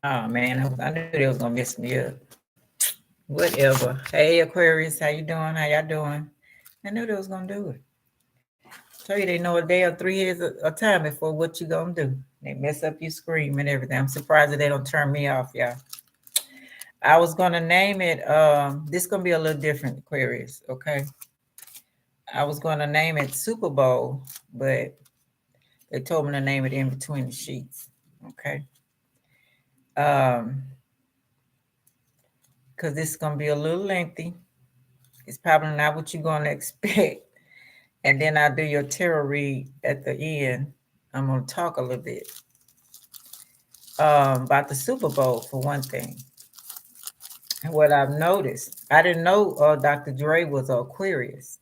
Oh man, I knew they was gonna mess me up. Whatever. Hey Aquarius, how you doing? How y'all doing? I knew they was gonna do it. Tell you they know a day or 3 years a time before what you gonna do. They mess up your screen and everything. I'm surprised that they don't turn me off, y'all. I was gonna name it. This gonna be a little different, Aquarius. Okay. I was gonna name it Super Bowl, but they told me to name it In Between the Sheets. Okay. Um, because this is gonna be a little lengthy. It's probably not what you're gonna expect. And then I'll do your tarot read at the end. I'm gonna talk a little bit about the Super Bowl for one thing. And what I've noticed, I didn't know Dr. Dre was Aquarius.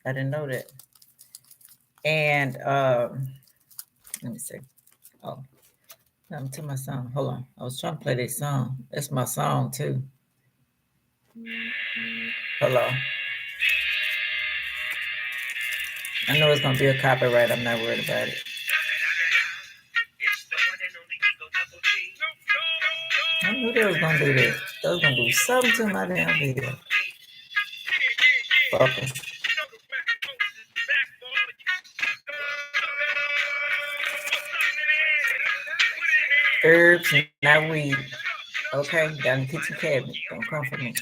I didn't know that. And let me see. Oh, I'm to my song. Hold on. I was trying to play this song. That's my song too. Hold on. I know it's gonna be a copyright. I'm not worried about it. I knew they was gonna do that. They was gonna do something to my damn video. Fuckers. Herbs, not weed. Okay, down the kitchen cabinet. Don't come for me.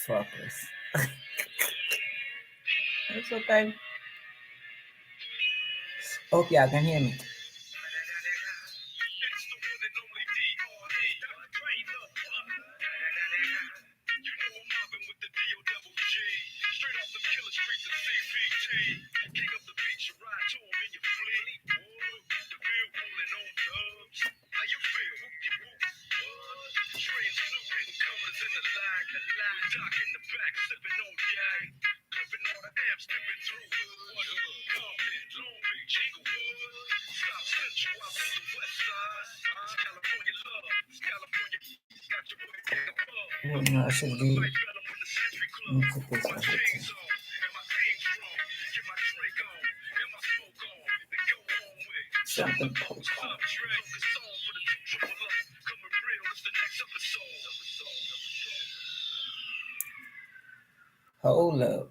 Fuckers. It's okay. Hope y'all can hear me. Oh, no, I should be. Let me put this right here too. Something postcard. Hold up.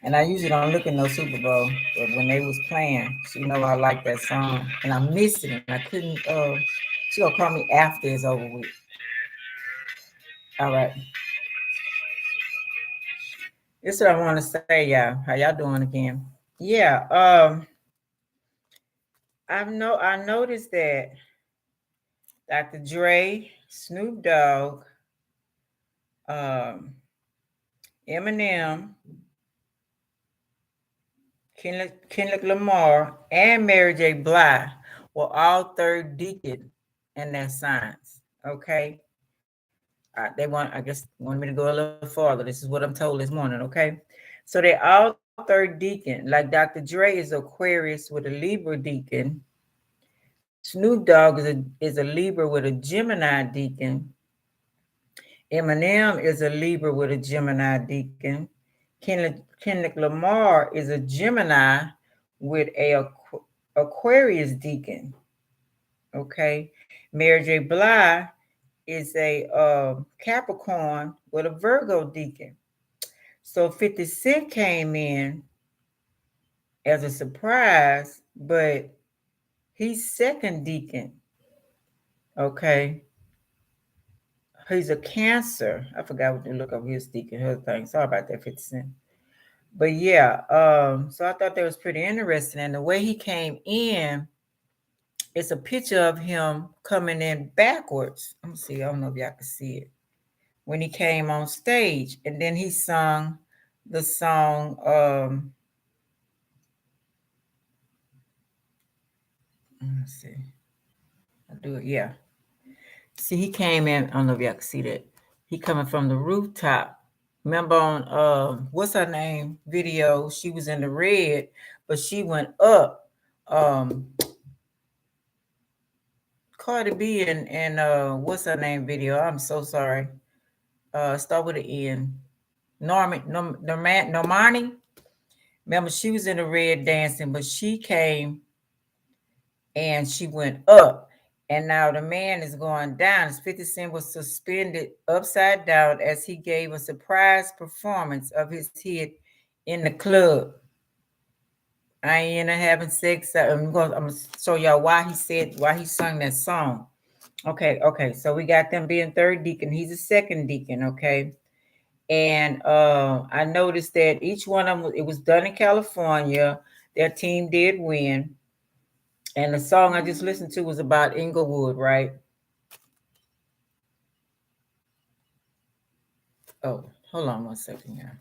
And I usually don't look at no Super Bowl, but when they was playing, she know I like that song, and I missed it, and I couldn't. She gonna call me after it's over with. All right, this is what I want to say, y'all. How y'all doing again? Yeah. I noticed that Dr. Dre, Snoop Dogg, um, Eminem, Kendrick Lamar, and Mary J. Blige were all third deacon in their signs. Okay. They want, I guess, want me to go a little farther. This is what I'm told this morning. Okay. So they all third deacon. Like Dr. Dre is Aquarius with a Libra deacon. Snoop Dogg is a Libra with a Gemini deacon. Eminem is a Libra with a Gemini deacon. Kendrick Lamar is a Gemini with a Aquarius deacon. Okay. Mary J. Blige is a Capricorn with a Virgo deacon. So 50 Cent came in as a surprise, but he's second deacon. Okay. He's a Cancer. I forgot what to look up his deacon, her thing. Sorry about that, 50 Cent. But yeah, so I thought that was pretty interesting. And the way he came in, it's a picture of him coming in backwards. Let me see. I don't know if y'all can see it. When he came on stage, and then he sung the song. Let's see. I'll do it. Yeah. See, he came in. I don't know if y'all can see that. He coming from the rooftop. Remember on what's her name video? She was in the red, but she went up. Cardi B and what's her name video? I'm so sorry. Start with an N. Normani. Remember, she was in the red dancing, but she came and she went up. And now the man is going down. 50 Cent was suspended upside down as he gave a surprise performance of his hit in the club. I ain't having sex. I'm gonna show y'all why he sung that song. Okay. So we got them being third deacon. He's a second deacon, okay? And I noticed that each one of them, it was done in California. Their team did win. And the song I just listened to was about Inglewood, right? Oh, hold on 1 second here.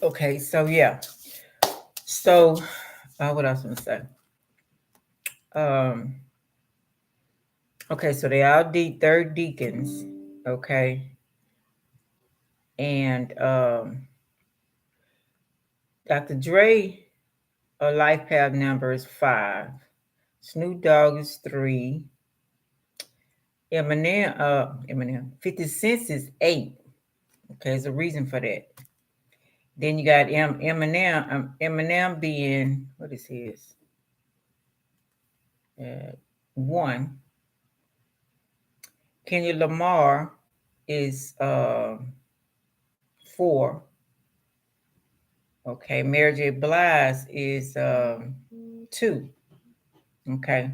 Okay, so yeah. So what else am I say? Okay, so they all third deacons, okay. And Dr. Dre, a life path number is 5. Snoop Dogg is 3. Eminem, 50 Cent is 8. Okay, there's a reason for that. Then you got Eminem being, what is his? 1. Kenya Lamar is 4. Okay, Mary J. Blige is 2. Okay.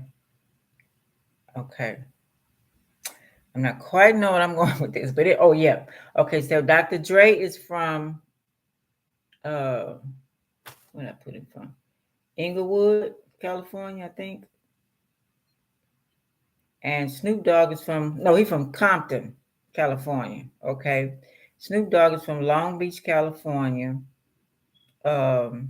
I'm not quite know what I'm going with this, but yeah. Okay, so Dr. Dre is from where did I put him from? Inglewood, California, I think. And Snoop Dogg is he's from Compton, California. Okay. Snoop Dogg is from Long Beach, California. Kennedy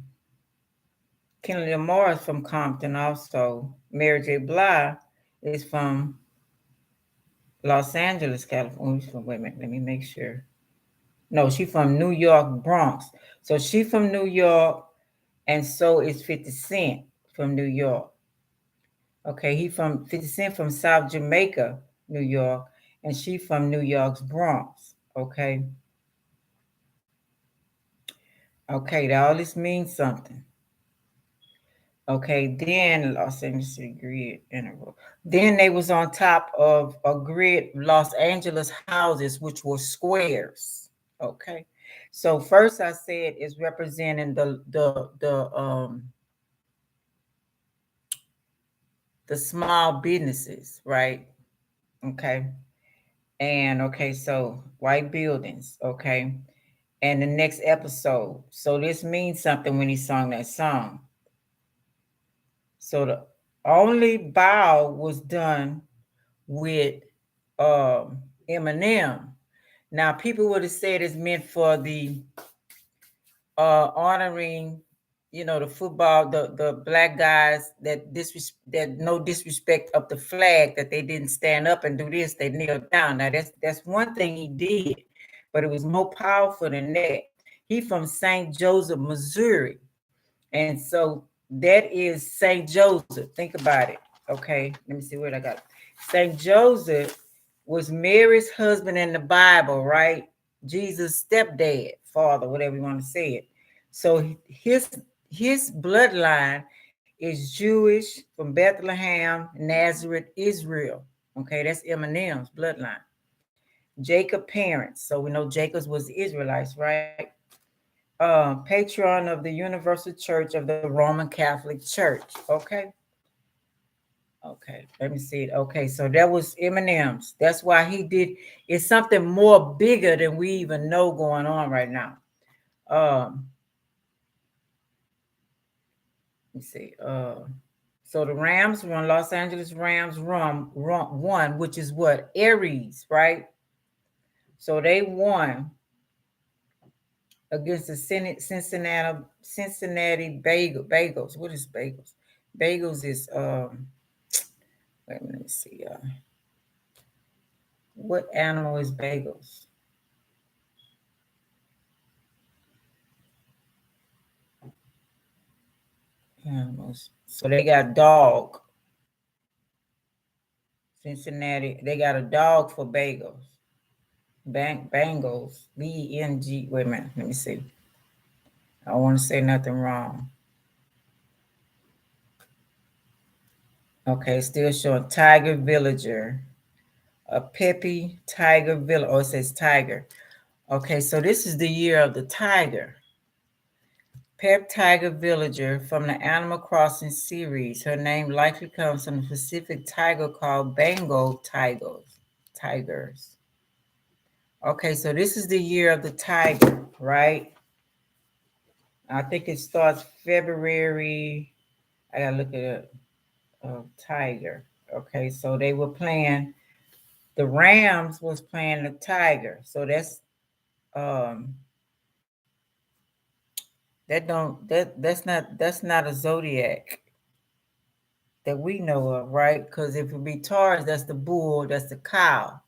Lamar is from Compton also. Mary J. Blige is from Los Angeles, California. Wait a minute, let me make sure. No, she's from New York, Bronx. So she's from New York, and so is 50 Cent from New York. Okay, 50 Cent from South Jamaica, New York, and she from New York's Bronx. Okay. Okay, all this means something. Okay, then Los Angeles grid interval. Then they was on top of a grid Los Angeles houses, which were squares. Okay, so first I said is representing the small businesses, right? Okay, and so white buildings. Okay, and the next episode. So this means something when he sung that song. So the only bow was done with Eminem. Now people would have said it's meant for the honoring, the football, the black guys that no disrespect of the flag, that they didn't stand up and do this, they kneeled down. Now that's one thing he did. but it was more powerful than that. He from St. Joseph, Missouri. And so that is St. Joseph. Think about it. Okay, let me see what I got. St. Joseph was Mary's husband in the Bible, right? Jesus' stepdad, father, whatever you want to say it. So his bloodline is Jewish from Bethlehem, Nazareth, Israel. Okay, that's Eminem's bloodline. Jacob parents. So we know Jacob's was Israelites, right? Patron of the Universal Church of the Roman Catholic Church. Okay. Okay. Let me see it. Okay. So that was Eminem's. That's why he did. It's something more bigger than we even know going on right now. Let me see. So the Rams won. Los Angeles Rams won, which is what? Aries, right? So they won against the Cincinnati Bagels. What is Bagels? Bagels is wait a minute, let me see. What animal is Bagels? Animals. So they got dog. Cincinnati. They got a dog for Bagels. Bengals. BENG. Wait a minute. Let me see. I don't want to say nothing wrong. Okay, still showing Tiger Villager. A Peppy Tiger Village. Oh, it says Tiger. Okay, so this is the year of the tiger. Pep Tiger Villager from the Animal Crossing series. Her name likely comes from the Pacific tiger called Bengal tigers. Okay, so this is the year of the tiger, right? I think it starts February. I gotta look at it. Tiger. Okay, so they were playing. The Rams was playing the Tiger. So um that's not a zodiac that we know of, right? Because if it be Taurus, that's the bull, that's the cow.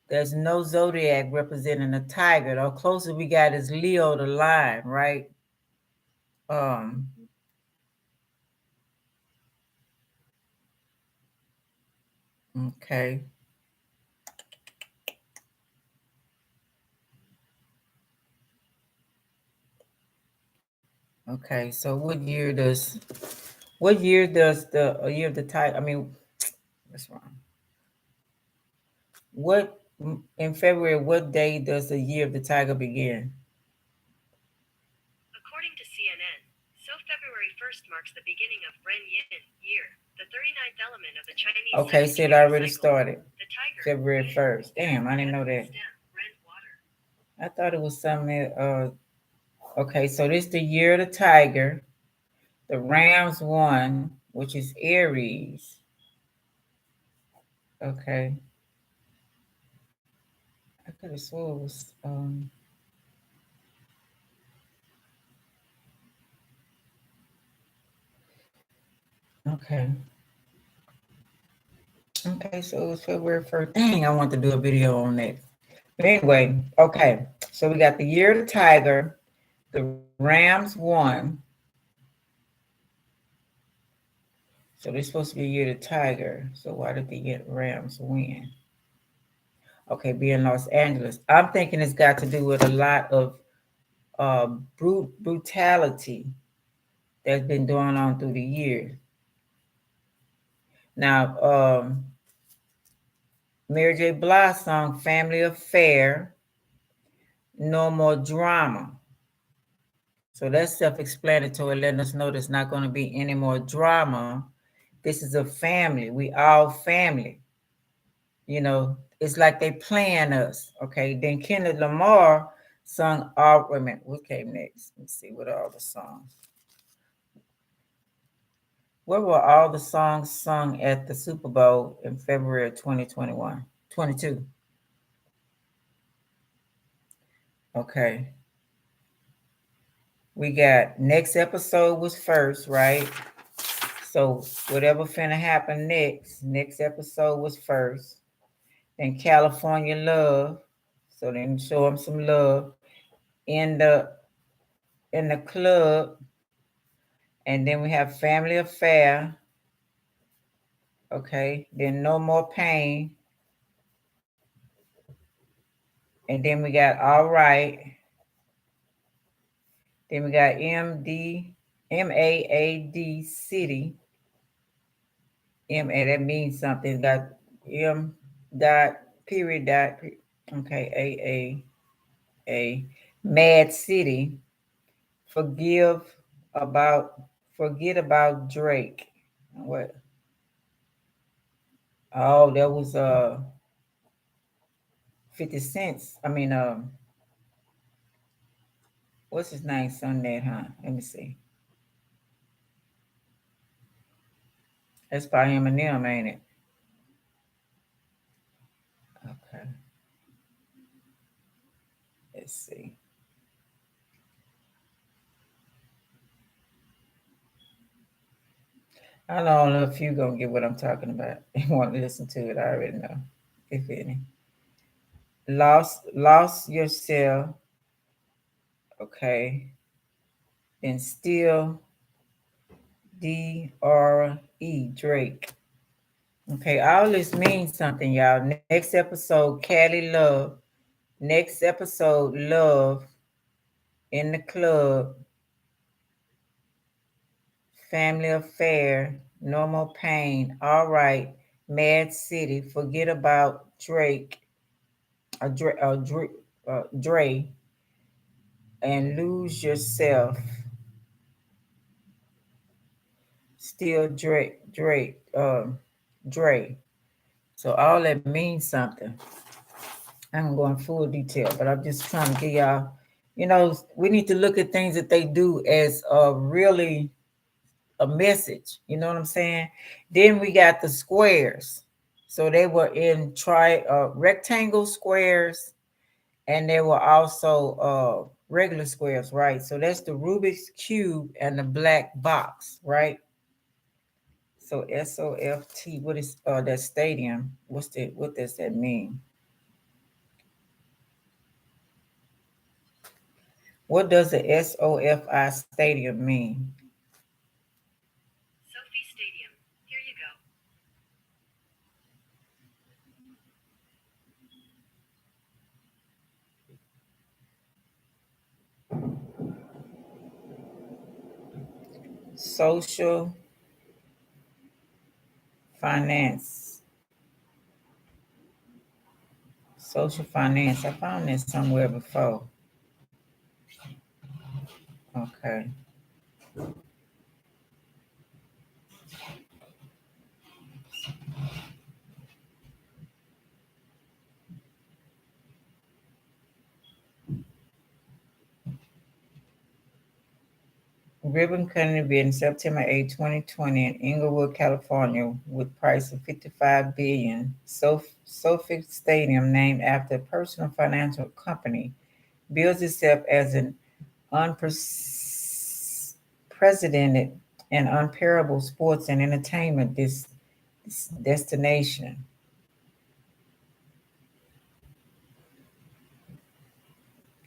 There's no zodiac representing a tiger. The closest we got is Leo, the lion, right? Um, okay. Okay, so what year does the year of the tiger? I mean, that's wrong. What in February? What day does the year of the tiger begin? According to CNN, so February 1st marks the beginning of Ren Yin year, the 39th element of the Chinese. Okay, so it already started. The tiger, February 1st. Damn, I didn't know that. I thought it was something. Okay, so this is the year of the tiger. The Rams won, which is Aries. Okay. I could have swore it was. Okay. Okay, so it was February 1st. Dang, I want to do a video on that. But anyway, okay. So we got the year of the tiger. The Rams won. So they're supposed to be a year of the tiger. So why did the Rams win? Okay, be in Los Angeles. I'm thinking it's got to do with a lot of brutality that's been going on through the years. Now, Mary J. Blige song Family Affair, No More Drama. So that's self-explanatory, letting us know there's not going to be any more drama. This is a family. We all family. You know, it's like they plan us. Okay. Then Kendrick Lamar sung all women. What came next? Let's see what are all the songs. Where were all the songs sung at the Super Bowl in February of 2021? 22. Okay. We got next episode was first, right? So whatever finna happen next episode was first. Then California Love. So then show them some love in the club. And then we have family affair. Okay. Then no more pain. And then we got all right. Then we got MAAD city. MA, that means something. Got M dot period dot. Okay. A mad city. Forgive about forget about Drake. What? Oh, that was 50 cents. I mean what's his name? Son that, huh? Let me see. That's by Eminem, ain't it? Okay. Let's see. I don't know if you gonna get what I'm talking about. You want to listen to it, I already know. If any. Lost yourself, okay, and still Drake. Okay, all this means something, y'all. Next episode, Cali Love. Next episode, Love in the Club. Family Affair. Normal Pain. All right. Mad City. Forget about Drake. Dre. And Lose Yourself. Still Dre. So all that means something. I'm gonna go in full detail, but I'm just trying to get y'all. We need to look at things that they do as really a message. You know what I'm saying? Then we got the squares. So they were in rectangle squares, and they were also regular squares, right? So that's the Rubik's cube and the black box, right? So SOFT, what is that stadium? What does that mean? What does the SOFI stadium mean? Sophie Stadium. Here you go. Social finance. Social finance. I found this somewhere before. Okay. Ribbon cutting event September 8, 2020 in Inglewood, California, with price of $55 billion. SoFi Stadium, named after a personal financial company, bills itself as an unprecedented and unparalleled sports and entertainment destination.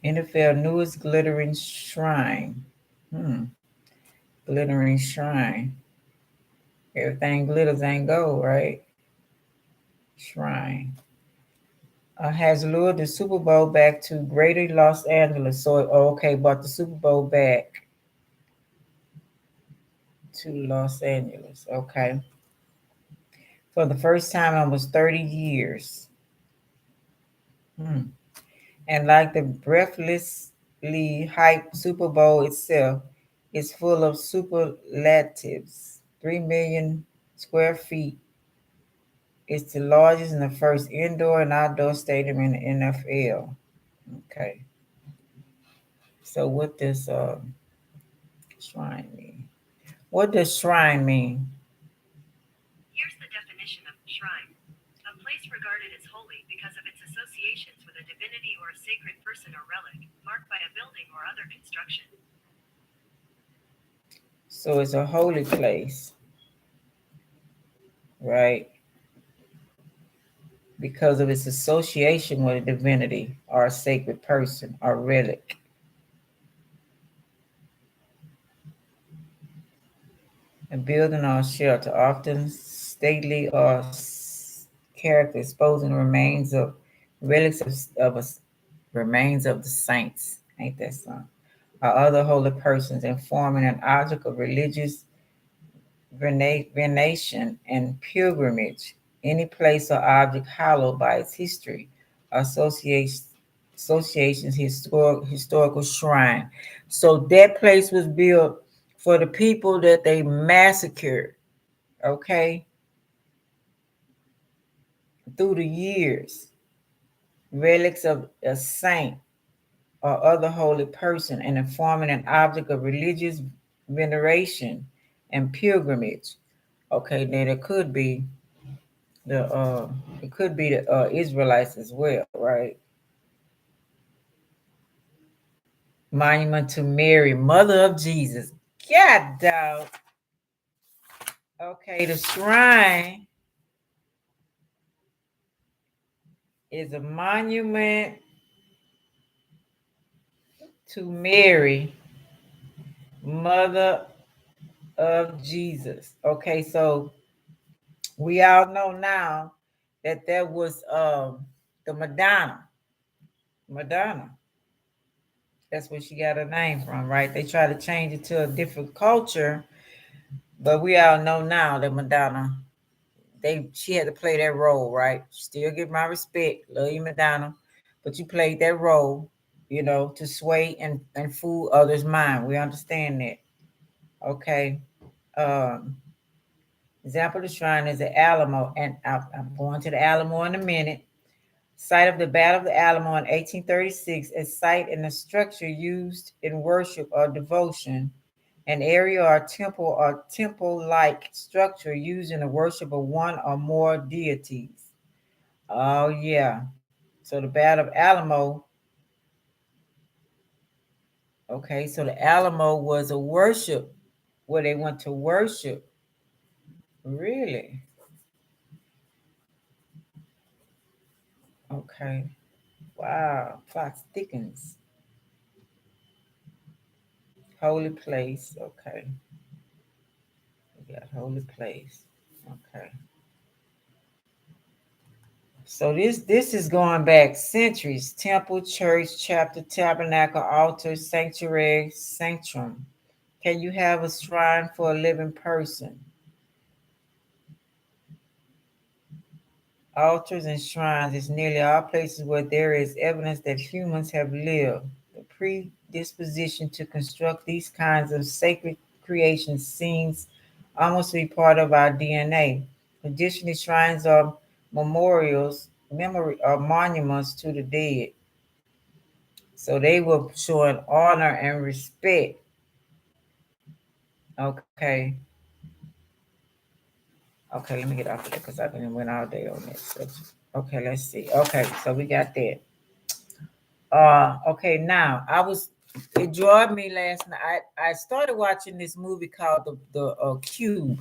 NFL newest glittering shrine. Hmm. Glittering shrine. Everything glitters ain't gold, right? Shrine. Has lured the Super Bowl back to Greater Los Angeles. So, okay, brought the Super Bowl back to Los Angeles. Okay. For the first time in almost 30 years. Hmm. And like the breathlessly hyped Super Bowl itself, it's full of superlatives. 3 million square feet. It's the largest and the first indoor and outdoor stadium in the NFL. Okay. So what does shrine mean? What does shrine mean? Here's the definition of shrine. A place regarded as holy because of its associations with a divinity or a sacred person or relic, marked by a building or other construction. So it's a holy place, right? because of its association with a divinity or a sacred person or relic. A building or shelter, often stately or character, exposing remains of relics of remains of the saints, ain't that something? Or other holy persons, and forming an object of religious veneration and pilgrimage. Any place or object hallowed by its history, associations, historical shrine. So that place was built for the people that they massacred, okay, through the years. Relics of a saint or other holy person, and informing an object of religious veneration and pilgrimage. Okay, then the it could be the Israelites as well, right? Monument to Mary, Mother of Jesus. God dog. Okay, the shrine is a monument to Mary, Mother of Jesus. Okay, so we all know now that there was the Madonna. Madonna. That's where she got her name from, right? They try to change it to a different culture, but we all know now that Madonna, she had to play that role, right? Still give my respect, love you, Madonna, but you played that role, to sway and fool others' mind. We understand that, okay? Um, Example of the shrine is the Alamo, and I'm going to the Alamo in a minute. Site of the Battle of the Alamo in 1836, a site and a structure used in worship or devotion, an area or temple-like structure used in the worship of one or more deities. Oh yeah. So the Battle of Alamo, okay, so the Alamo was a worship where they went to worship. Really? Okay. Wow. Plot thickens. Holy place. Okay. We got holy place. Okay. So this is going back centuries. Temple, church, chapter, tabernacle, altar, sanctuary, sanctum. Can you have a shrine for a living person? Altars and shrines is nearly all places where there is evidence that humans have lived. The predisposition to construct these kinds of sacred creations seems almost to be part of our DNA. Additionally, shrines are memorials, memory or monuments to the dead. So they were showing honor and respect. Okay. Okay, let me get off of it because I've been went all day on this. Okay, let's see. Okay, so we got that. Okay, now it drove me last night. I started watching this movie called the Cube,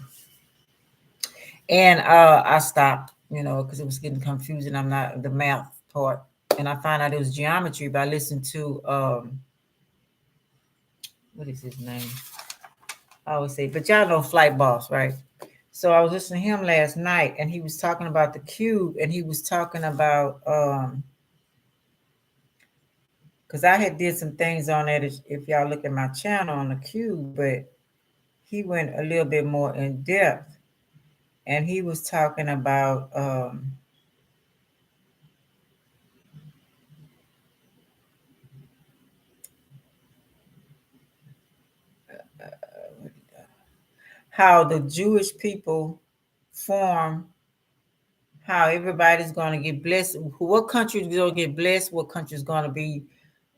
and I stopped, because it was getting confusing. I'm not the math part, and I found out it was geometry by listening to what is his name? I always say, but y'all know Flight Boss, right? So I was listening to him last night, and he was talking about the cube, and he was talking about because I had did some things on it. If y'all look at my channel on the cube, but he went a little bit more in depth, and he was talking about how the Jewish people form, how everybody's going to get blessed, what country is going to get blessed, what country is going to be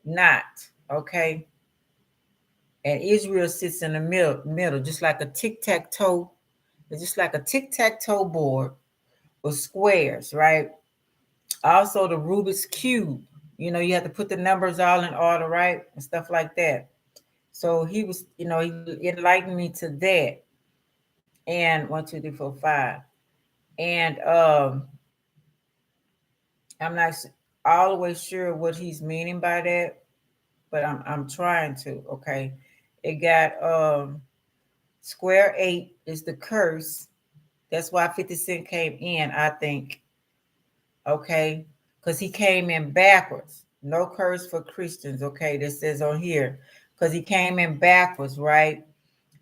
not, okay? And Israel sits in the middle, just like a tic-tac-toe. It's just like a tic-tac-toe board with squares, right? Also, the Rubik's Cube. You have to put the numbers all in order, right? And stuff like that. So he was, he enlightened me to that. And 1, 2, 3, 4, 5. And I'm not all the way sure what he's meaning by that, but I'm trying to. Okay, it got square 8 is the curse. That's why 50 Cent came in, I think. Okay, because he came in backwards. No curse for Christians. Okay, this says on here because he came in backwards, right?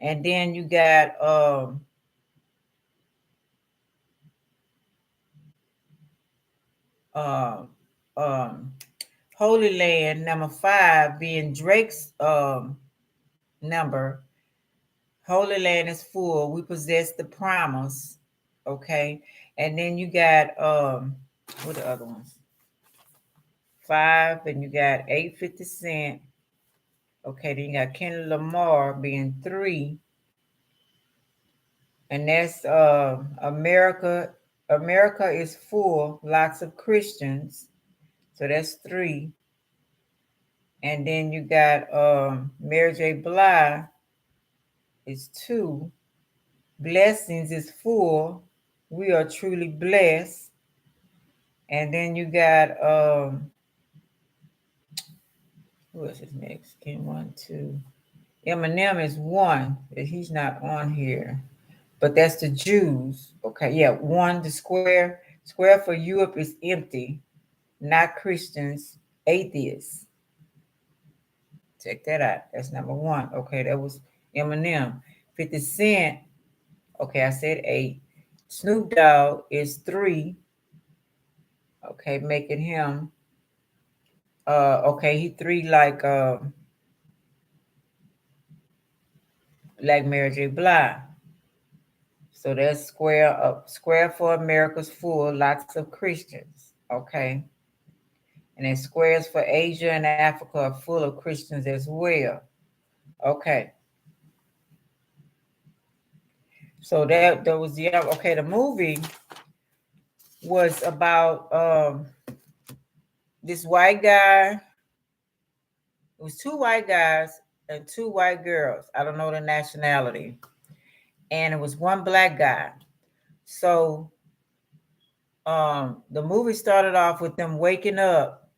And then you got um um Holy Land number 5 being Drake's number. Holy Land is full. We possess the promise. Okay. And then you got what the other ones? 5, and you got 850 cent. Okay, then you got Kendrick Lamar being 3. And that's America. America is full, lots of Christians. So that's 3. And then you got Mary J. Blige is 2. Blessings is 4. We are truly blessed. And then you got who else is next? Can 1, 2. Eminem is 1. He's not on here. But that's the Jews. Okay, yeah, 1, the square. Square for Europe is empty, not Christians, atheists. Check that out. That's number 1. Okay, that was Eminem. 50 Cent. Okay, I said 8. Snoop Dogg is 3. Okay, making him okay, he 3 like Mary J. Blige. So that's square up. Square for America's full, lots of Christians. Okay. And then squares for Asia and Africa are full of Christians as well. Okay. So that was the okay. The movie was about this white guy. It was 2 white guys and 2 white girls. I don't know the nationality. And it was 1 black guy. So the movie started off with them waking up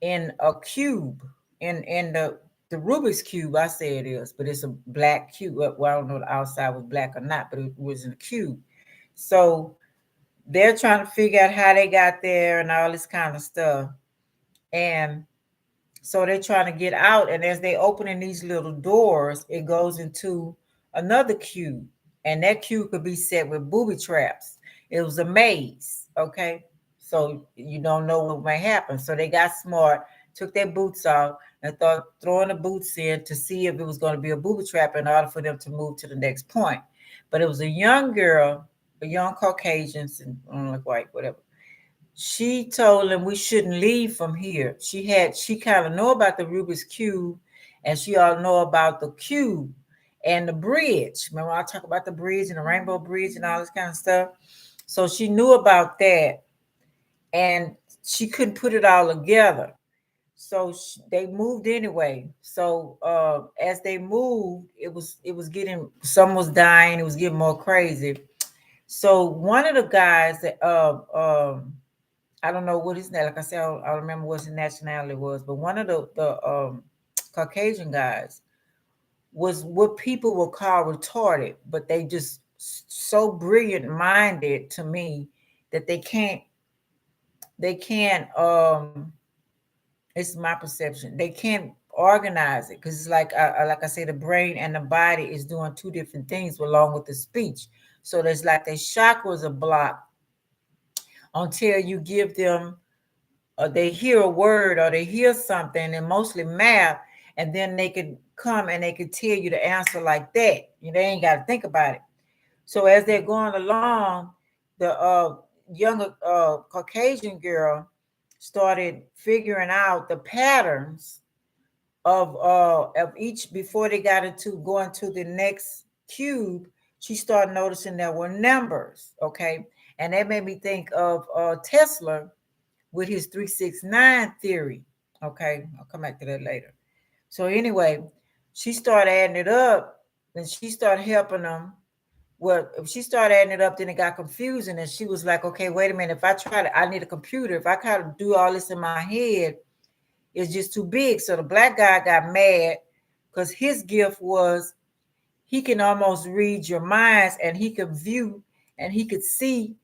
in a cube in the Rubik's cube. I say it is, but it's a black cube. Well, I don't know the outside was black or not, but it was in a cube. So they're trying to figure out how they got there and all this kind of stuff. And so they're trying to get out. And as they opening these little doors, it goes into another cube. And that cube could be set with booby traps. It was a maze. Okay. So you don't know what might happen. So they got smart, took their boots off, and thought throwing the boots in to see if it was going to be a booby trap in order for them to move to the next point. But it was a young girl, a young Caucasian, and look white, whatever. She told them we shouldn't leave from here. She kind of know about the Rubik's Cube, and she all know about the cube and the bridge. Remember I talk about the bridge and the rainbow bridge and all this kind of stuff. So she knew about that, and she couldn't put it all together. So they moved anyway. So as they moved, it was getting, some was dying. It was getting more crazy. So one of the guys that I don't know what his name. Like I said, I don't remember what his nationality was, but one of the Caucasian guys was what people would call retarded, but they just so brilliant minded to me that they can't. It's my perception. They can't organize it because it's like I say, the brain and the body is doing 2 different things along with the speech. So there's like their chakras are blocked until you give them they hear a word or they hear something, and mostly math, and then they could come and they could tell you the answer like that. They ain't got to think about it. So as they're going along, the younger Caucasian girl started figuring out the patterns of each before they got into going to the next cube. She started noticing there were numbers. Okay, and that made me think of Tesla with his 369 theory. Okay, I'll come back to that later. So anyway, she started adding it up, and she started helping them well, she started adding it up, then it got confusing, and she was like, okay, wait a minute. If I try to, I need a computer. If I kind of do all this in my head, it's just too big. So the black guy got mad because his gift was he can almost read your minds, and he could view and he could see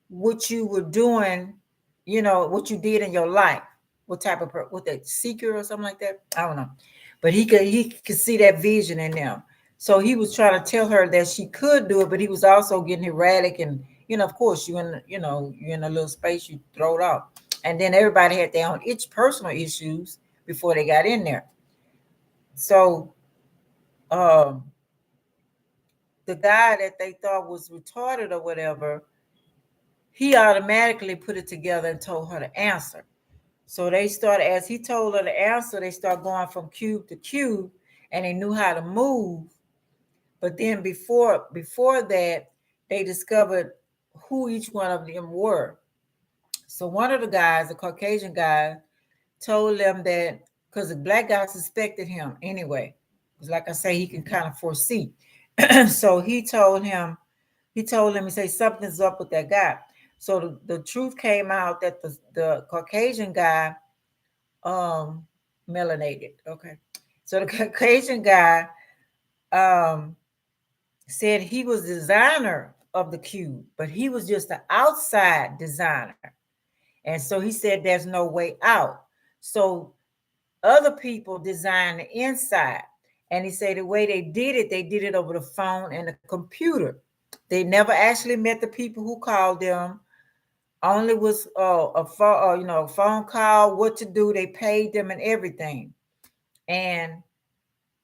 what you were doing, what you did in your life, what type of what that seeker or something like that. I don't know, but he could see that vision in them. So he was trying to tell her that she could do it, but he was also getting erratic, and of course, you're in a little space, you throw it off, and then everybody had their own personal issues before they got in there. So um, the guy that they thought was retarded or whatever, he automatically put it together and told her the answer. So they started, as he told her the answer, they started going from cube to cube, and they knew how to move. But then before that, they discovered who each one of them were. So one of the guys, the Caucasian guy, told them that because the black guy suspected him anyway. Because like I say, he can kind of foresee. So he told him, he said, something's up with that guy. So the truth came out that the Caucasian guy melanated. Okay. So the Caucasian guy um said he was designer of the cube, but he was just the outside designer. And so he said there's no way out. So other people designed the inside. And he said the way they did it over the phone and the computer. They never actually met the people who called them. Only was a phone, a phone call, what to do. They paid them and everything. And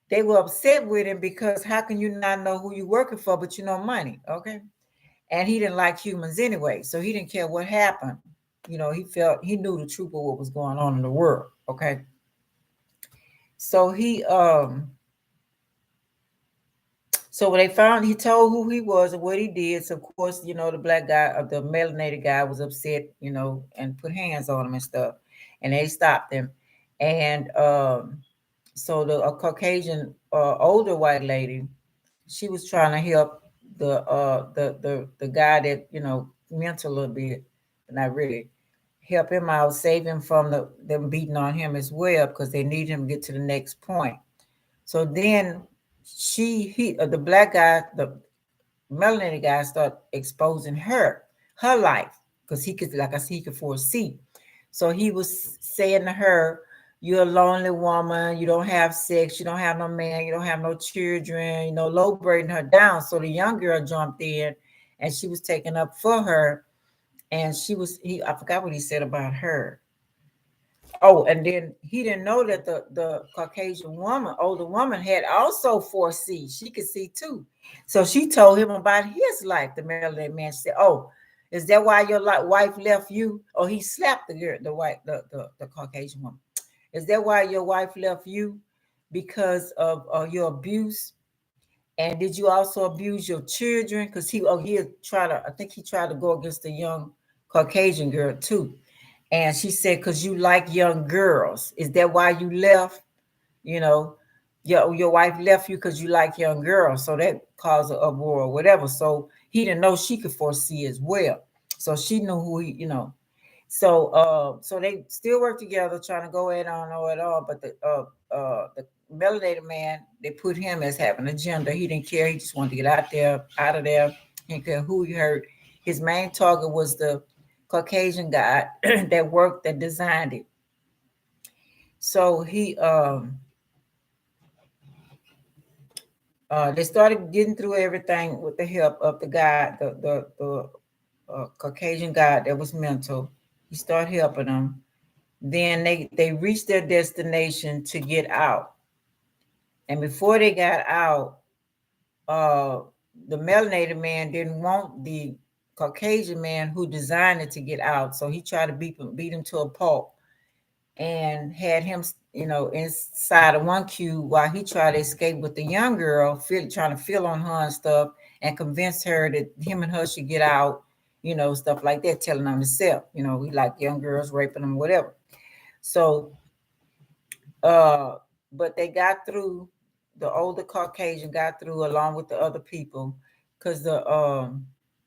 they were upset with him because how can you not know who you're working for, but you know money, okay? And he didn't like humans anyway, so he didn't care what happened. He knew the truth of what was going on in the world, okay? So so when they found, he told who he was and what he did. So of course, the black guy, the melanated guy, was upset, and put hands on him and stuff, and they stopped him. And so the Caucasian older white lady, she was trying to help the guy that mental a little bit, but not really, help him out, save him from them beating on him as well, because they need him to get to the next point. So then the black guy, the melanated guy, start exposing her life, because he could, like I said, he could foresee. So he was saying to her, you're a lonely woman, you don't have sex, you don't have no man, you don't have no children, low braiding her down. So the young girl jumped in, and she was taken up for her. And I forgot what he said about her. Oh, and then he didn't know that the Caucasian woman, older woman, had also foresee. She could see too. So she told him about his life. The melanated man said, "Oh, is that why your wife left you?" Oh, he slapped the girl, the Caucasian woman. Is that why your wife left you? Because of your abuse? And did you also abuse your children? Because I think he tried to go against the young Caucasian girl too. And she said, because you like young girls. Is that why you left? You know, your wife left you because you like young girls. So that caused an uproar or whatever. So he didn't know she could foresee as well. So she knew who so they still work together, trying to go at on know it all. But the melanated man, they put him as having a agenda. He didn't care. He just wanted to get out of there. He didn't care who he hurt. His main target was the Caucasian guy that designed it. So they started getting through everything with the help of the guy, the Caucasian guy that was mental. He started helping them. Then they reached their destination to get out. And before they got out, uh, the melanated man didn't want the Caucasian man who designed it to get out. So he tried to beat him to a pulp, and had him, inside of one cube while he tried to escape with the young girl, trying to feel on her and stuff, and convince her that him and her should get out, stuff like that, telling on himself, he like young girls, raping them, whatever. So, uh, but they got through. The older Caucasian got through along with the other people. because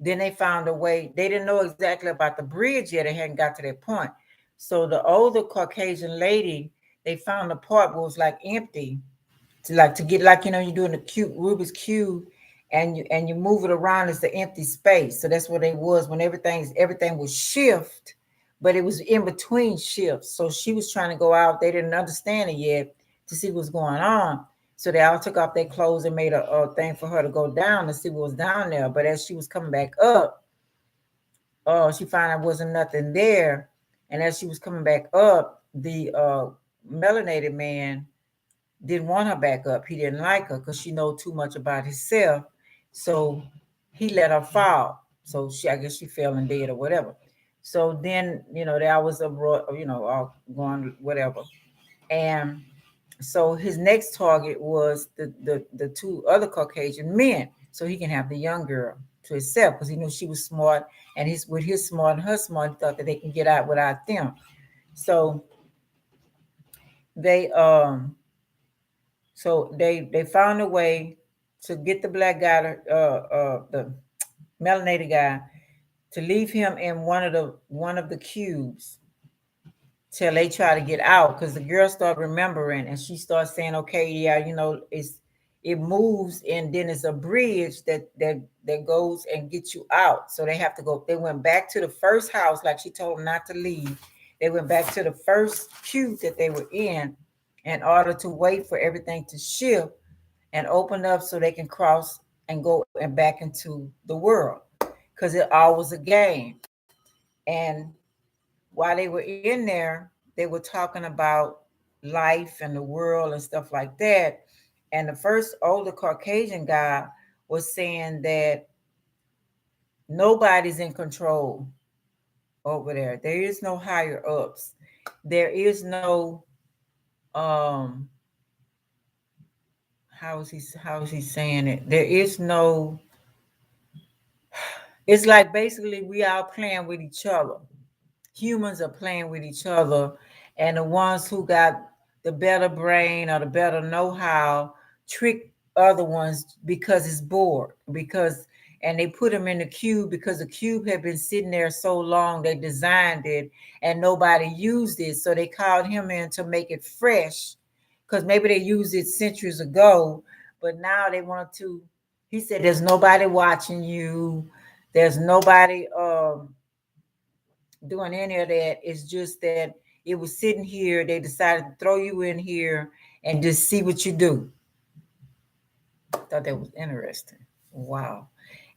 then they found a way. They didn't know exactly about the bridge yet. They hadn't got to that point. So the older Caucasian lady, they found the part where it was like empty, to get, like, you're doing the cube, Rubik's cube, and you move it around, it's the empty space. So that's what it was when everything was shift, but it was in between shifts. So she was trying to go out. They didn't understand it yet, to see what's going on. So they all took off their clothes and made a thing for her to go down to see what was down there. But as she was coming back up, she found out wasn't nothing there. And as she was coming back up, the melanated man didn't want her back up. He didn't like her because she know too much about himself. So he let her fall. So I guess she fell and dead or whatever. So then, there was all going whatever. And so his next target was the two other Caucasian men, so he can have the young girl to himself, because he knew she was smart, and with his smart and her smart, he thought that they can get out without them. So they they found a way to get the black guy, the melanated guy, to leave him in one of the cubes till they try to get out, because the girl started remembering, and she starts saying, okay, yeah, it moves, and then it's a bridge that goes and gets you out. So they went back to the first house, like she told them not to leave. They went back to the first cube that they were in order to wait for everything to shift and open up so they can cross and go and back into the world, because it all was a game. And while they were in there, they were talking about life and the world and stuff like that. And the first older Caucasian guy was saying that nobody's in control over there. There is no higher ups. There is no how is he saying it? There is no, it's like basically we all playing with each other. Humans are playing with each other, and the ones who got the better brain or the better know-how trick other ones because it's bored, and they put them in the cube because the cube had been sitting there so long. They designed it and nobody used it, so they called him in to make it fresh, because maybe they used it centuries ago, but now they wanted to. He said there's nobody watching you, there's nobody doing any of that. It's just that it was sitting here. They decided to throw you in here and just see what you do. I thought that was interesting. Wow.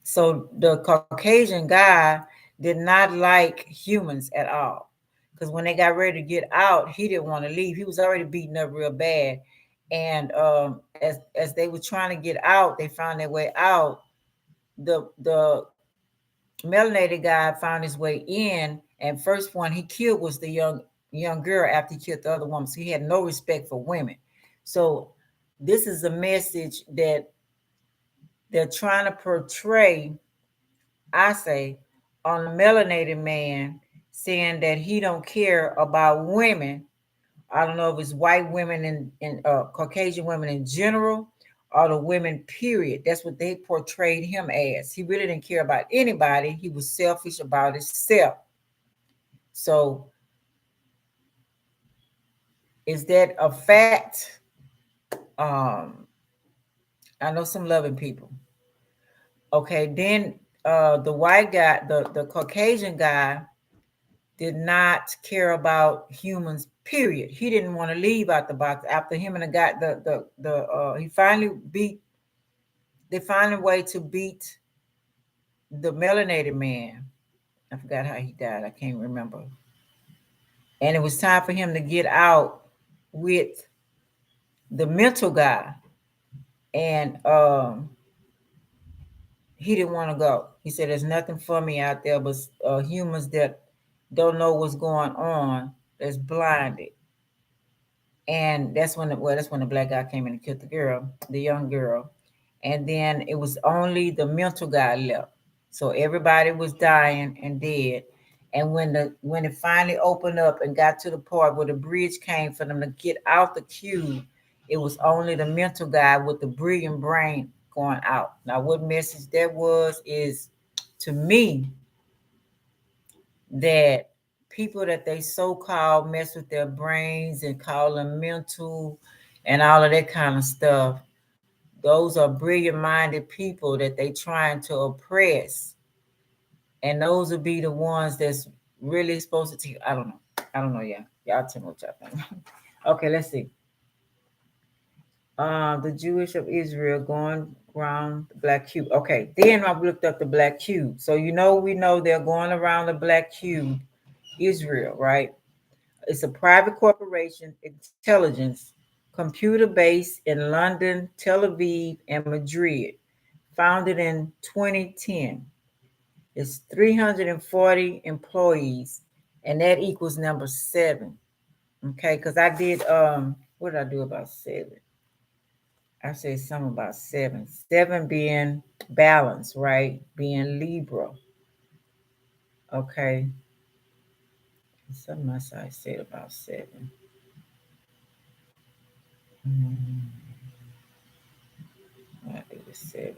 So the Caucasian guy did not like humans at all, because when they got ready to get out, he didn't want to leave. He was already beaten up real bad. And as they were trying to get out, they found their way out. The melanated guy found his way in, and first one he killed was the young girl after he killed the other woman. So he had no respect for women. So this is a message that they're trying to portray, I say, on the melanated man, saying that he don't care about women. I don't know if it's white women and Caucasian women in general, or the women, period. That's what they portrayed him as. He really didn't care about anybody. He was selfish about himself. So is that a fact? I know some loving people. Okay, then the white guy, the Caucasian guy, did not care about humans, period. He didn't want to leave out the box. After him and the guy, he finally beat, they found a way to beat the melanated man. I forgot how he died. I can't remember. And it was time for him to get out with the mental guy. And he didn't want to go. He said, there's nothing for me out there but humans that don't know what's going on, that's blinded. And that's when the black guy came in and killed the girl, the young girl. And then it was only the mental guy left. So everybody was dying and dead. And when it finally opened up and got to the part where the bridge came for them to get out the cube, it was only the mental guy with the brilliant brain going out. Now, what message that was is to me that people that they so-called mess with their brains and call them mental and all of that kind of stuff, those are brilliant-minded people that they trying to oppress. And those will be the ones that's really supposed to teach. I don't know. I don't know, yeah. Y'all tell me what y'all think. Okay, let's see. The Jewish of Israel going around the black cube. Okay, then I looked up the black cube. So we know they're going around the black cube, Israel, right? It's a private corporation, intelligence, computer based in London, Tel Aviv, and Madrid, founded in 2010. It's 340 employees, and that equals number 7. Okay, because I did what did I do about 7? I said something about 7. 7 being balance, right? Being Libra. Okay. Something else I said about 7. I do the 7.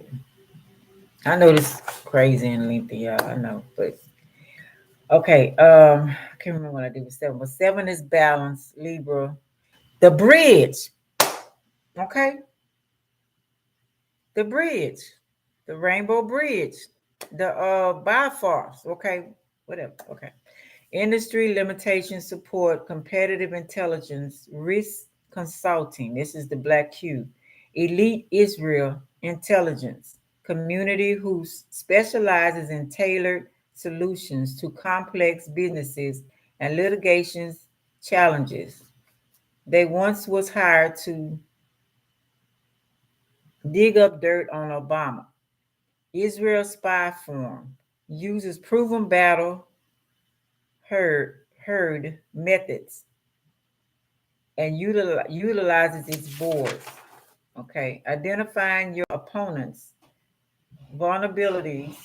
I know this is crazy and lengthy, y'all. I know, but okay. I can't remember what I did with 7, but 7 is balance, Libra. The bridge. Okay, the bridge, the Rainbow Bridge, the Bifrost. Okay, whatever. Okay. Industry limitation support, competitive intelligence, risk consulting. This is the Black Cube. Elite Israel intelligence, community who specializes in tailored solutions to complex businesses and litigations challenges. They once was hired to dig up dirt on Obama. Israel spy forum uses proven battle herd methods and utilizes its boards. Okay, identifying your opponents, vulnerabilities,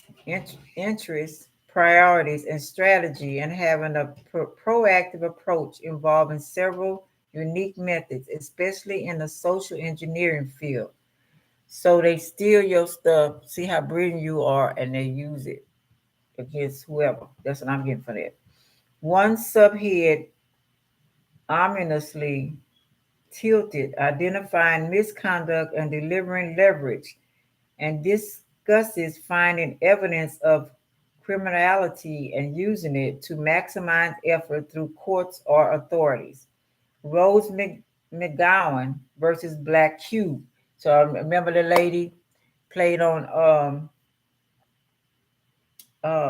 interests, priorities, and strategy, and having a proactive approach involving several unique methods, especially in the social engineering field. So they steal your stuff, see how brilliant you are, and they use it against whoever. That's what I'm getting for that. One subhead ominously tilted, identifying misconduct and delivering leverage, and discusses finding evidence of criminality and using it to maximize effort through courts or authorities. Rose McGowan versus Black Cube. So I remember the lady played on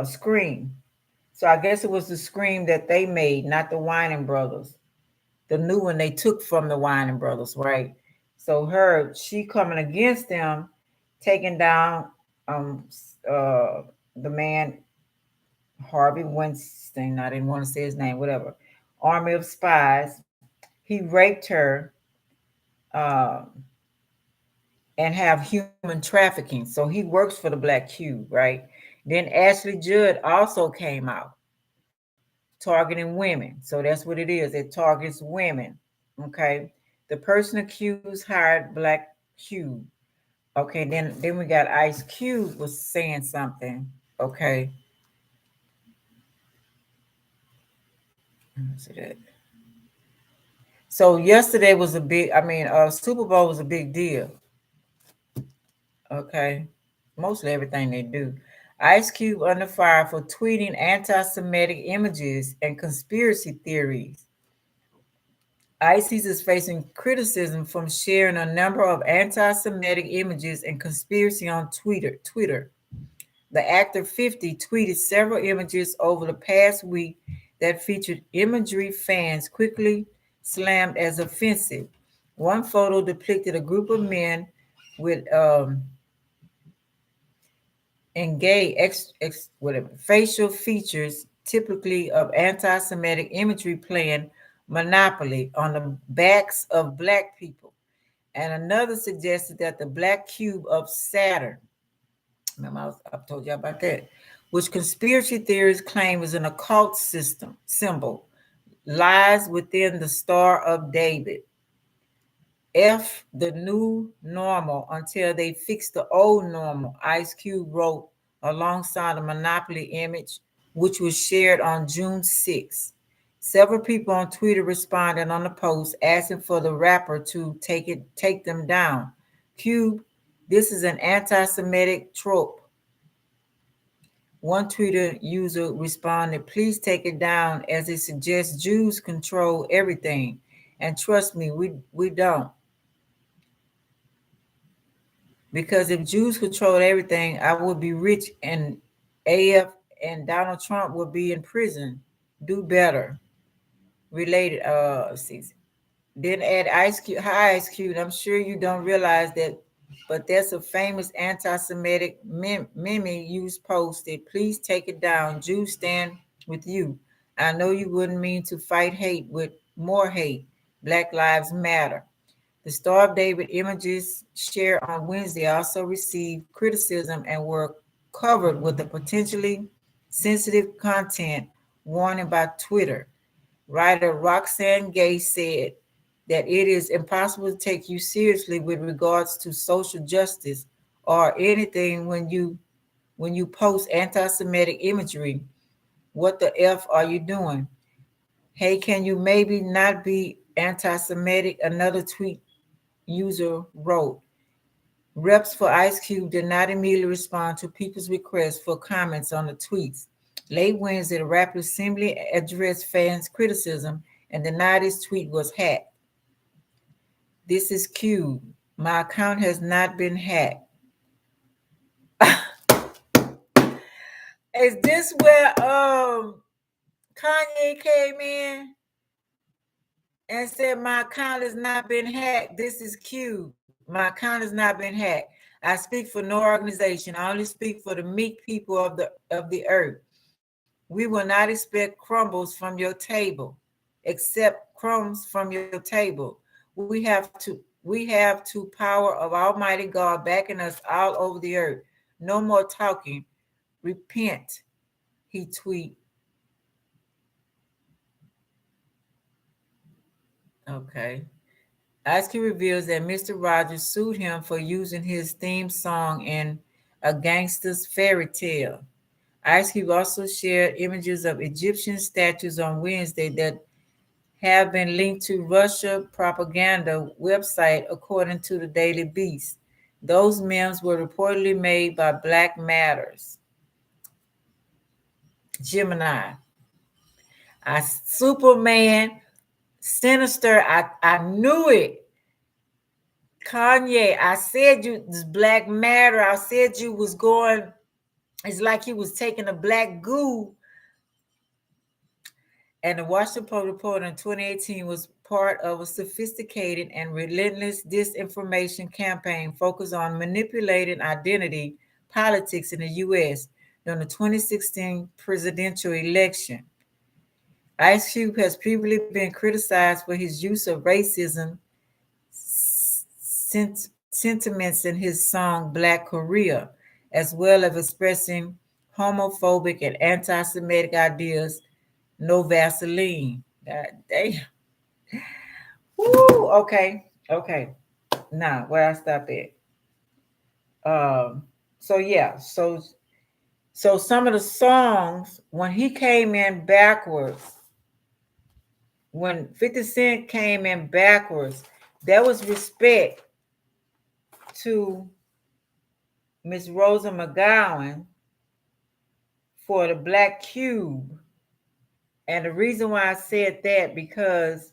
Scream. So I guess it was the Scream that they made, not the Winding Brothers. The new one they took from the Winding Brothers, right? So she coming against them, taking down uh the man Harvey Weinstein. I didn't want to say his name, whatever. Army of spies. He raped her um and have human trafficking. So he works for the Black Cube, right? Then Ashley Judd also came out targeting women. So that's what it is. It targets women. Okay. The person accused hired Black Cube. Okay, then we got Ice Cube was saying something. Okay. Let's see that. So yesterday was a big, Super Bowl was a big deal. Okay. Mostly everything they do. Ice Cube under fire for tweeting anti-Semitic images and conspiracy theories. ISIS is facing criticism from sharing a number of anti-Semitic images and conspiracy on Twitter. The actor 50 tweeted several images over the past week that featured imagery fans quickly slammed as offensive. One photo depicted a group of men with engaged whatever facial features typically of anti-Semitic imagery playing Monopoly on the backs of Black people. And another suggested that the Black Cube of Saturn, remember I've told you about that, which conspiracy theories claim is an occult symbol, lies within the Star of David. F the new normal until they fix the old normal, Ice Cube wrote alongside a Monopoly image, which was shared on June 6th. Several people on Twitter responded on the post asking for the rapper to take them down. Cube, this is an anti-Semitic trope. One Twitter user responded, please take it down as it suggests Jews control everything. And trust me, we don't. Because if Jews controlled everything, I would be rich and AF and Donald Trump would be in prison. Do better. Related, see. Then add Ice Cube. Hi, Ice Cube. I'm sure you don't realize that, but there's a famous anti-Semitic meme you posted. Please take it down. Jews stand with you. I know you wouldn't mean to fight hate with more hate. Black Lives Matter. The Star of David images shared on Wednesday also received criticism and were covered with the potentially sensitive content warning by Twitter. Writer Roxanne Gay said that it is impossible to take you seriously with regards to social justice or anything when you post anti-Semitic imagery. What the F are you doing? Hey, can you maybe not be anti-Semitic? Another tweet user wrote. Reps for Ice Cube did not immediately respond to people's requests for comments on the tweets. Late Wednesday, the rapper simply addressed fans' criticism and denied his tweet was hacked. This is Cube. My account has not been hacked. Is this where Kanye came in and said my account has not been hacked? This is Cube. My account has not been hacked. I speak for no organization. I only speak for the meek people of the earth. We will not expect crumbles from your table, except crumbs from your table. We have to power of Almighty God backing us all over the earth. No more talking. Repent, he tweet. Okay. Ice Cube reveals that Mr. Rogers sued him for using his theme song in A Gangster's Fairy Tale. Ice Cube also shared images of Egyptian statues on Wednesday that have been linked to Russia propaganda website, according to the Daily Beast. Those memes were reportedly made by Black Matters. Gemini. Superman, Sinister, I knew it. Kanye, I said you this Black Matter. I said you was going. It's like he was taking a black goo. And the Washington Post report in 2018 was part of a sophisticated and relentless disinformation campaign focused on manipulating identity politics in the U.S. during the 2016 presidential election. Ice Cube has previously been criticized for his use of racism sentiments in his song Black Korea, as well as expressing homophobic and anti-Semitic ideas. No Vaseline. God damn. Woo. Okay. Now, where I stop at? So yeah. So some of the songs when he came in backwards, when 50 Cent came in backwards, there was respect to Miss Rosa McGowan for the Black Cube. And the reason why I said that because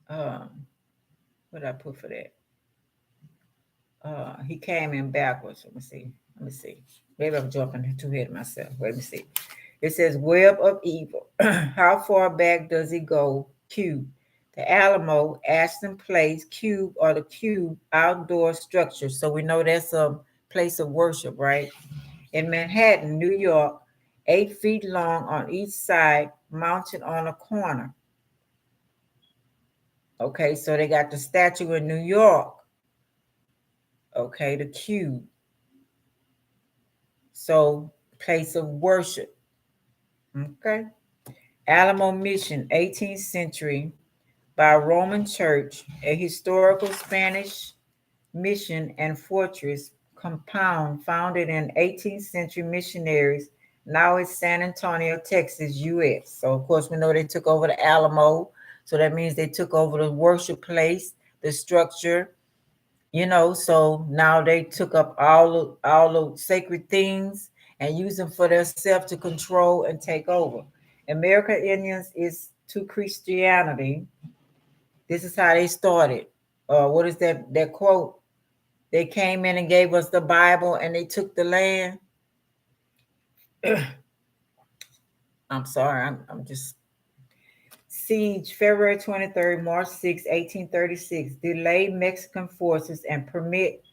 what did I put for that? He came in backwards. Let me see. Maybe I'm jumping too ahead of myself. Let me see. It says Web of Evil. How far back does it go? Cube. The Alamo, Ashton Place, Cube, or the Cube outdoor structure. So we know that's a place of worship, right? In Manhattan, New York, 8 feet long on each side, mounted on a corner. Okay, so they got the statue in New York. Okay, the Cube. So, place of worship. Okay. Alamo Mission, 18th century, by a Roman church, a historical Spanish mission and fortress compound founded in 18th century missionaries. Now it's San Antonio, Texas, U.S. So, of course, we know they took over the Alamo. So that means they took over the worship place, the structure, so now they took up all the sacred things and use them for themselves to control and take over. American Indians is to Christianity. This is how they started. What is that quote? They came in and gave us the Bible and they took the land. I'm sorry, I'm just siege February 23rd, March 6, 1836, delayed Mexican forces and permit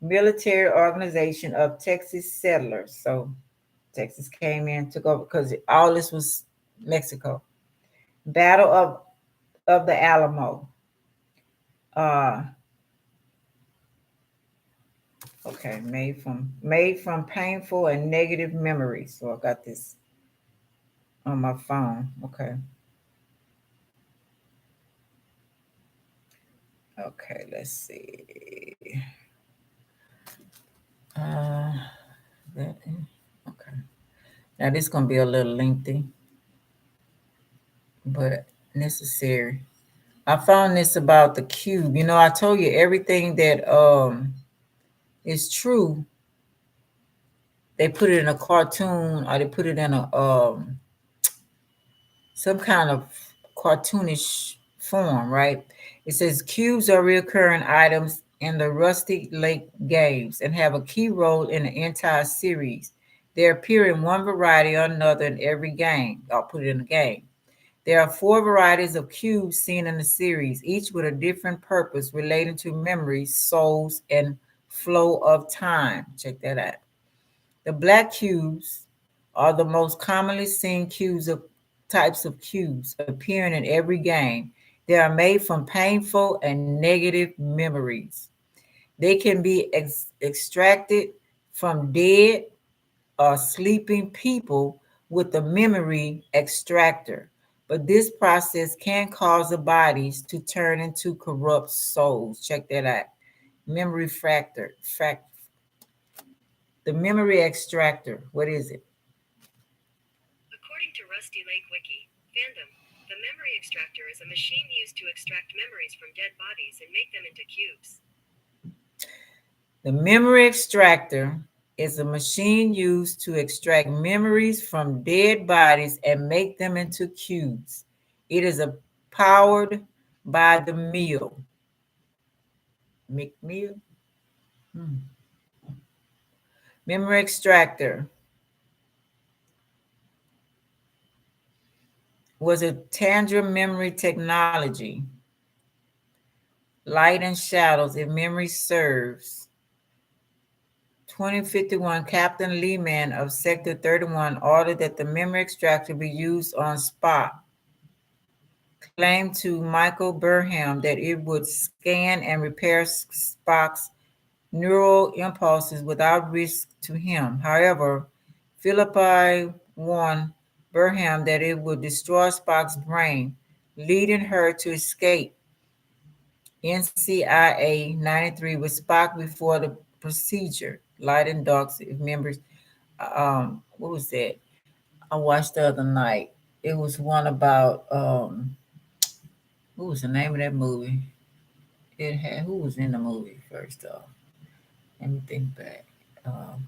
military organization of Texas settlers. So Texas came in, took over because all this was Mexico. Battle of the Alamo. Uh okay, made from painful and negative memories. So I got this on my phone. Okay. Okay, let's see. Uh that okay. Now this is gonna be a little lengthy, but necessary. I found this about the cube. I told you everything that is true, they put it in a cartoon or they put it in a some kind of cartoonish form, right? It says cubes are recurring items in the Rusty Lake games and have a key role in the entire series. They appear in one variety or another in every game. I'll put it in the game. There are four varieties of cubes seen in the series, each with a different purpose relating to memories, souls, and flow of time. Check that out. The black cubes are the most commonly seen cubes of types of cubes appearing in every game. They are made from painful and negative memories. They can be extracted from dead or sleeping people with the memory extractor. But this process can cause the bodies to turn into corrupt souls. Check that out. Memory fractor. The memory extractor. What is it? According to Rusty Lake Wiki, fandom, the memory extractor is a machine used to extract memories from dead bodies and make them into cubes. The memory extractor is a machine used to extract memories from dead bodies and make them into cubes. It is powered by the meal. McMill? Memory extractor was a tangible memory technology. Light and shadows, if memory serves. 2051, Captain Lehman of Sector 31 ordered that the memory extractor be used on Spock. Claimed to Michael Burnham that it would scan and repair Spock's neural impulses without risk to him. However, Philippi warned Burnham that it would destroy Spock's brain, leading her to escape NCIA 93 with Spock before the procedure. Light and dark, if members. What was that? I watched the other night. It was one about what was the name of that movie? It had who was in the movie first off? Let me think back.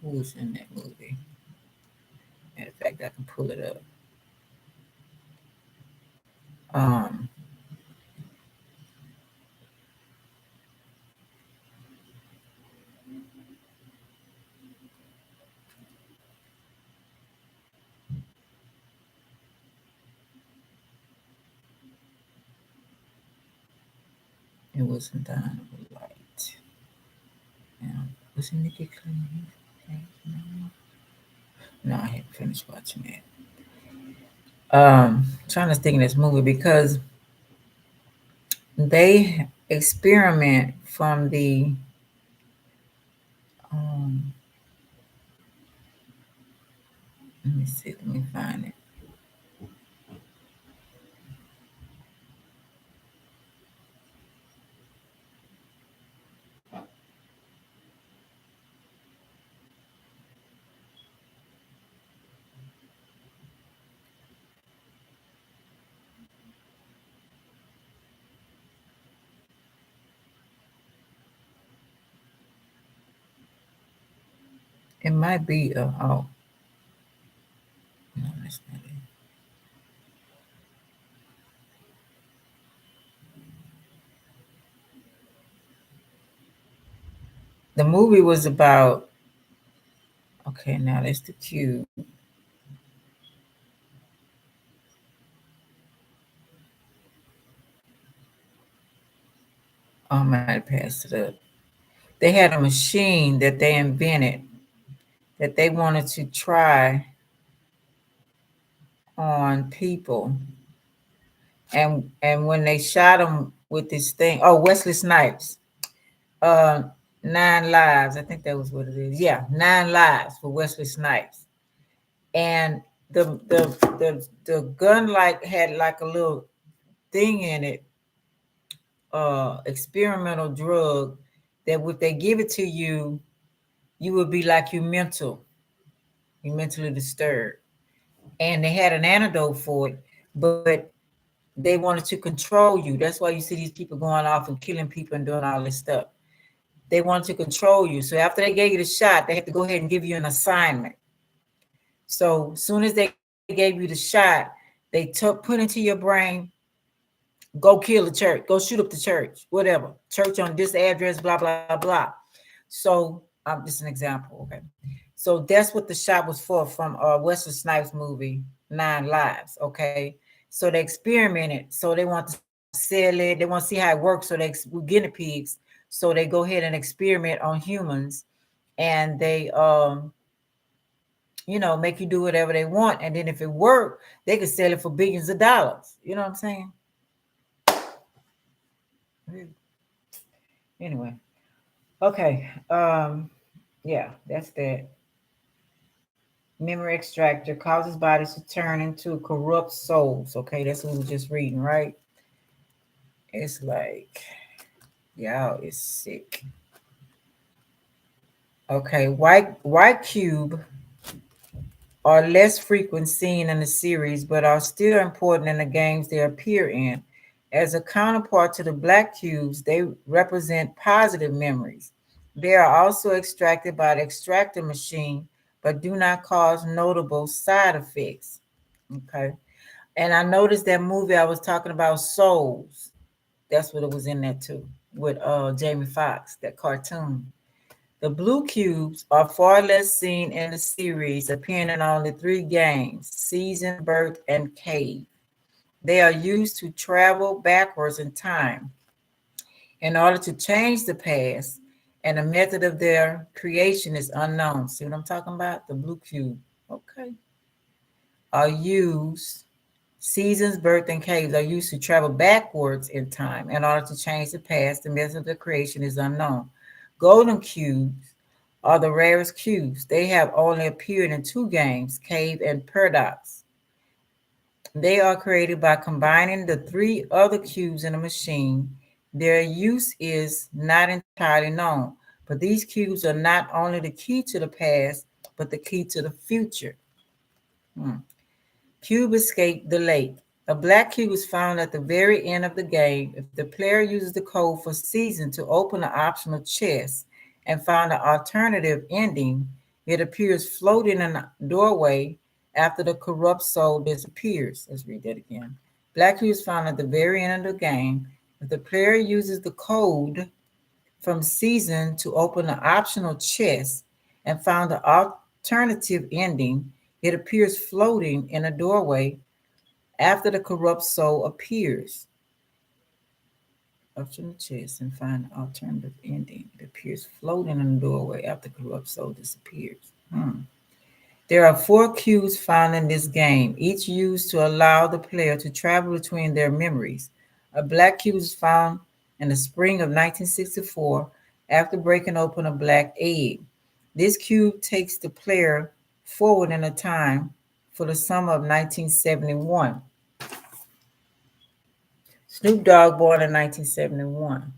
Who was in that movie? Matter of fact, I can pull it up. Um, it wasn't Dynamite. Was it Nikki Clinton? No, I hadn't finished watching it. Trying to think of this movie because they experiment from the um, let me see, let me find it. It might be oh no, that's not it. The movie was about okay, now that's the cube. Oh, I might have passed it up. They had a machine that they invented that they wanted to try on people. And when they shot him with this thing, oh, Wesley Snipes, uh, 9 lives. I think that was what it is. Yeah, 9 lives for Wesley Snipes. And the gun like had like a little thing in it, experimental drug that if they give it to you, you would be like you mentally disturbed. And they had an antidote for it, but they wanted to control you. That's why you see these people going off and killing people and doing all this stuff. They wanted to control you. So after they gave you the shot, they had to go ahead and give you an assignment. So as soon as they gave you the shot, they took put into your brain, go kill the church, go shoot up the church, whatever. Church on this address, blah, blah, blah. So just an example, okay. So that's what the shot was for from Wesley Snipes movie, 9 Lives, okay. So they experimented. So they want to sell it. They want to see how it works. So they were guinea pigs. So they go ahead and experiment on humans, and they make you do whatever they want. And then if it worked, they could sell it for billions of dollars. You know what I'm saying? Anyway, okay. Yeah, that's that. Memory extractor causes bodies to turn into corrupt souls. Okay, that's what we were just reading, right? It's like, y'all is sick. Okay, white cube are less frequent seen in the series, but are still important in the games they appear in. As a counterpart to the black cubes, they represent positive memories. They are also extracted by the extractor machine, but do not cause notable side effects. Okay. And I noticed that movie I was talking about, Souls. That's what it was in there too, with Jamie Foxx, that cartoon. The blue cubes are far less seen in the series, appearing in only 3 games: Season, Birth, and Cave. They are used to travel backwards in time in order to change the past, and the method of their creation is unknown. See what I'm talking about? The blue cube. Okay. Are used Seasons, birth, and caves are used to travel backwards in time in order to change the past. The method of the creation is unknown. Golden cubes are the rarest cubes. They have only appeared in 2 games, Cave and Paradox. They are created by combining the 3 other cubes in a machine. Their use is not entirely known, but these cubes are not only the key to the past, but the key to the future. Hmm. Cube escape the lake. A black cube is found at the very end of the game. If the player uses the code for season to open an optional chest and find an alternative ending, it appears floating in a doorway after the corrupt soul disappears. Let's read that again. Black cube is found at the very end of the game. If the player uses the code from season to open an optional chest and found an alternative ending, it appears floating in a doorway after the corrupt soul appears. Optional chest and find an alternative ending. It appears floating in the doorway after the corrupt soul disappears. There are 4 cubes found in this game, each used to allow the player to travel between their memories. A black cube was found in the spring of 1964 after breaking open a black egg. This cube takes the player forward in a time for the summer of 1971. Snoop Dogg born in 1971.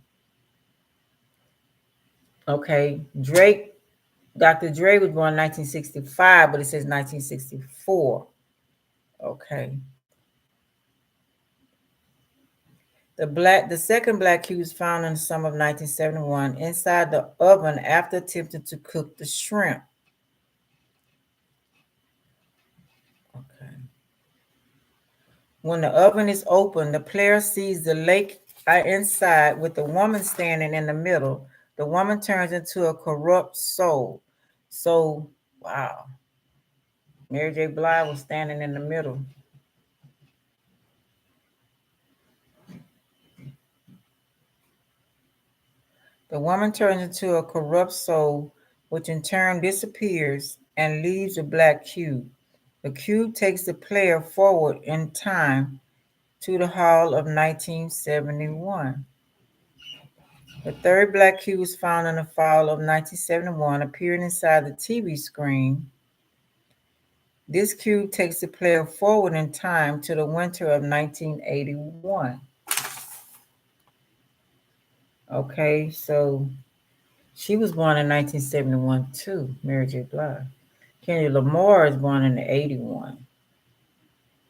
Okay, Dr. Dre was born in 1965, but it says 1964. Okay. The second black cube was found in the summer of 1971 inside the oven after attempting to cook the shrimp. When the oven is open, the player sees the lake inside with the woman standing in the middle. The woman turns into a corrupt soul. So, wow, Mary J. Blige was standing in the middle. The woman turns into a corrupt soul, which in turn disappears and leaves a black cube. The cube takes the player forward in time to the Hall of 1971. The third black cube was found in the fall of 1971, appearing inside the TV screen. This cube takes the player forward in time to the winter of 1981. Okay, so she was born in 1971 too, Mary J. Blige. Kenny Lamar is born in the 81.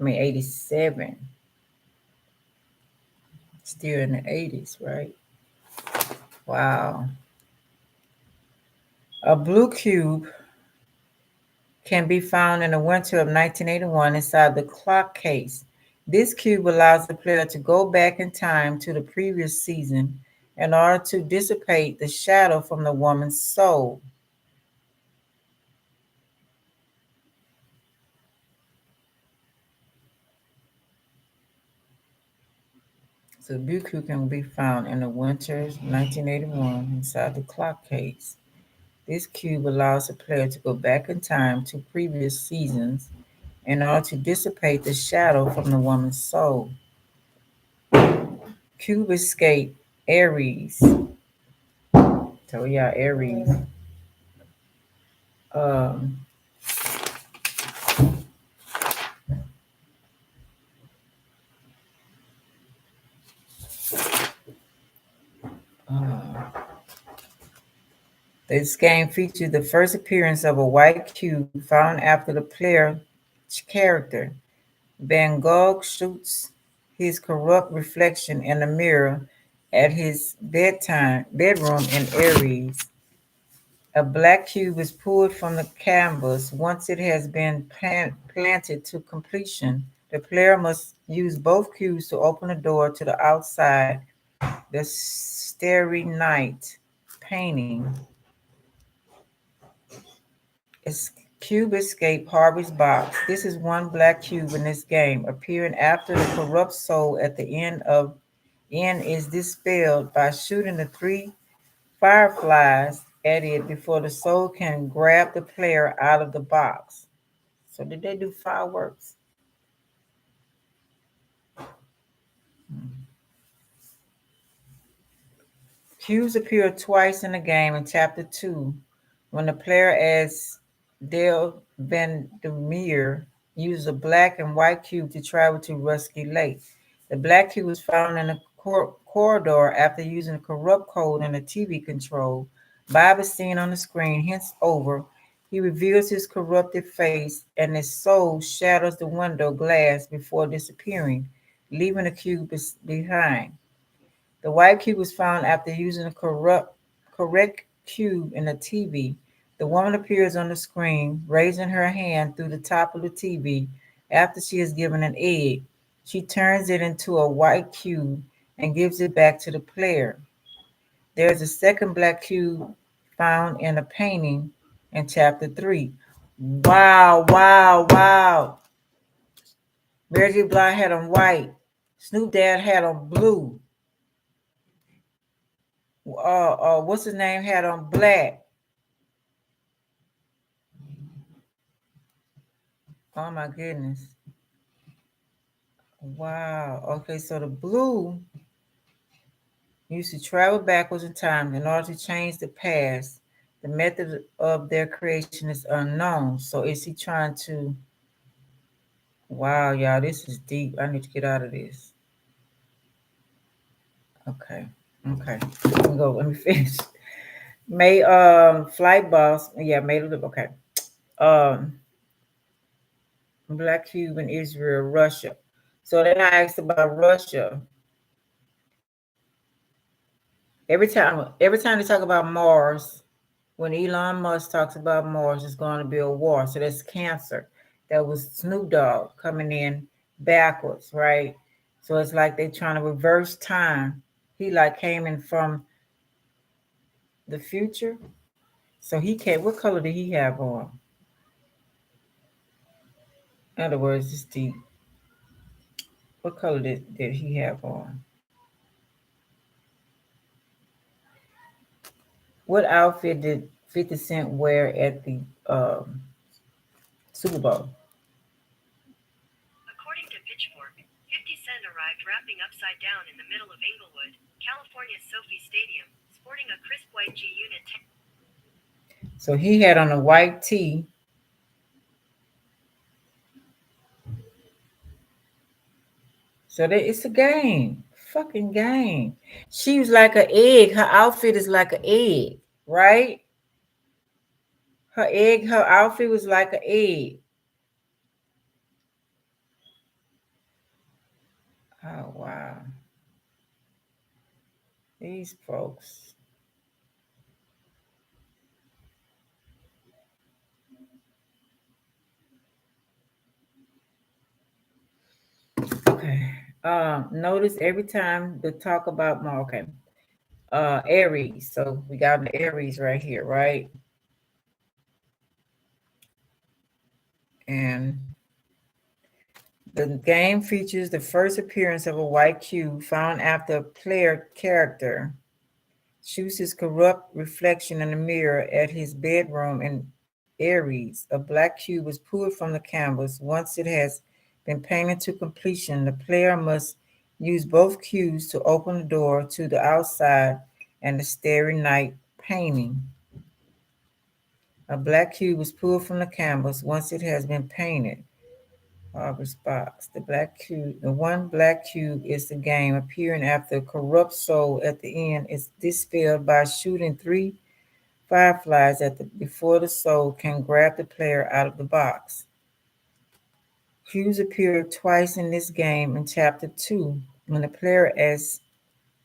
87. Still in the 80s, right? Wow. A blue cube can be found in the winter of 1981 inside the clock case. This cube allows the player to go back in time to the previous season in order to dissipate the shadow from the woman's soul. So the blue cube can be found in the winter of 1981 inside the clock case. This cube allows the player to go back in time to previous seasons in order to dissipate the shadow from the woman's soul. Cube escape Aries. So yeah, Aries. Um, uh, this game featured the first appearance of a white cube found after the player character Van Gogh shoots his corrupt reflection in a mirror at his bedroom in Aries. A black cube is pulled from the canvas. Once it has been planted to completion, the player must use both cubes to open the door to the outside. The Starry Night painting is Cube Escape Harvey's Box. This is one black cube in this game, appearing after the corrupt soul at the end is dispelled by shooting the three fireflies at it before the soul can grab the player out of the box. So did they do fireworks? Cubes appear twice in the game in Chapter 2 when the player as Dale Vandermeer uses a black and white cube to travel to Rusky Lake. The black cube was found in a corridor after using a corrupt code in a TV control. Bob is seen on the screen, hence over. He reveals his corrupted face and his soul shatters the window glass before disappearing, leaving the cube behind. The white cube was found after using a correct cube in the TV. The woman appears on the screen, raising her hand through the top of the TV after she is given an egg. She turns it into a white cube and gives it back to the player. There is a second black cube found in a painting in Chapter 3. Wow, wow, wow. Mary J. Blige had on white. Snoop Dogg had on blue. What's his name had on black. Oh my goodness. Wow. Okay, so the blue used to travel backwards in time in order to change the past. The method of their creation is unknown. So is he trying to? Wow, y'all, this is deep. I need to get out of this. Okay. Okay. Let me go. Let me finish. May flight boss. Yeah, made it. Okay. Um Black Cuban, Israel, Russia. So then I asked about Russia. Every time they talk about Mars, when Elon Musk talks about Mars, it's going to be a war. So that's Cancer. That was Snoop Dogg coming in backwards, right? So it's like they trying to reverse time. He like came in from the future. So he can't. What color did he have on? In other words, it's deep. What color did he have on? What outfit did 50 Cent wear at the Super Bowl? According to Pitchfork, 50 Cent arrived rapping upside down in the middle of Inglewood, California's Sophie Stadium, sporting a crisp white G-Unit tank. So he had on a white tee. So it's a game. Fucking game. She was like an egg. Her outfit is like an egg, right? Her outfit was like an egg. Oh wow. These folks. Okay. Notice every time they talk about more, okay. Aries. So we got the Aries right here, right? And the game features the first appearance of a white cube found after a player character shoots his corrupt reflection in the mirror at his bedroom in Aries. A black cube is pulled from the canvas. Once it has been painted to completion, the player must use both cubes to open the door to the outside and the starry night painting. A black cube is pulled from the canvas once it has been painted. Harvest box. The one black cube is the game, appearing after a corrupt soul at the end is dispelled by shooting three fireflies before the soul can grab the player out of the box. Cubes appear twice in this game in chapter 2 when the player, as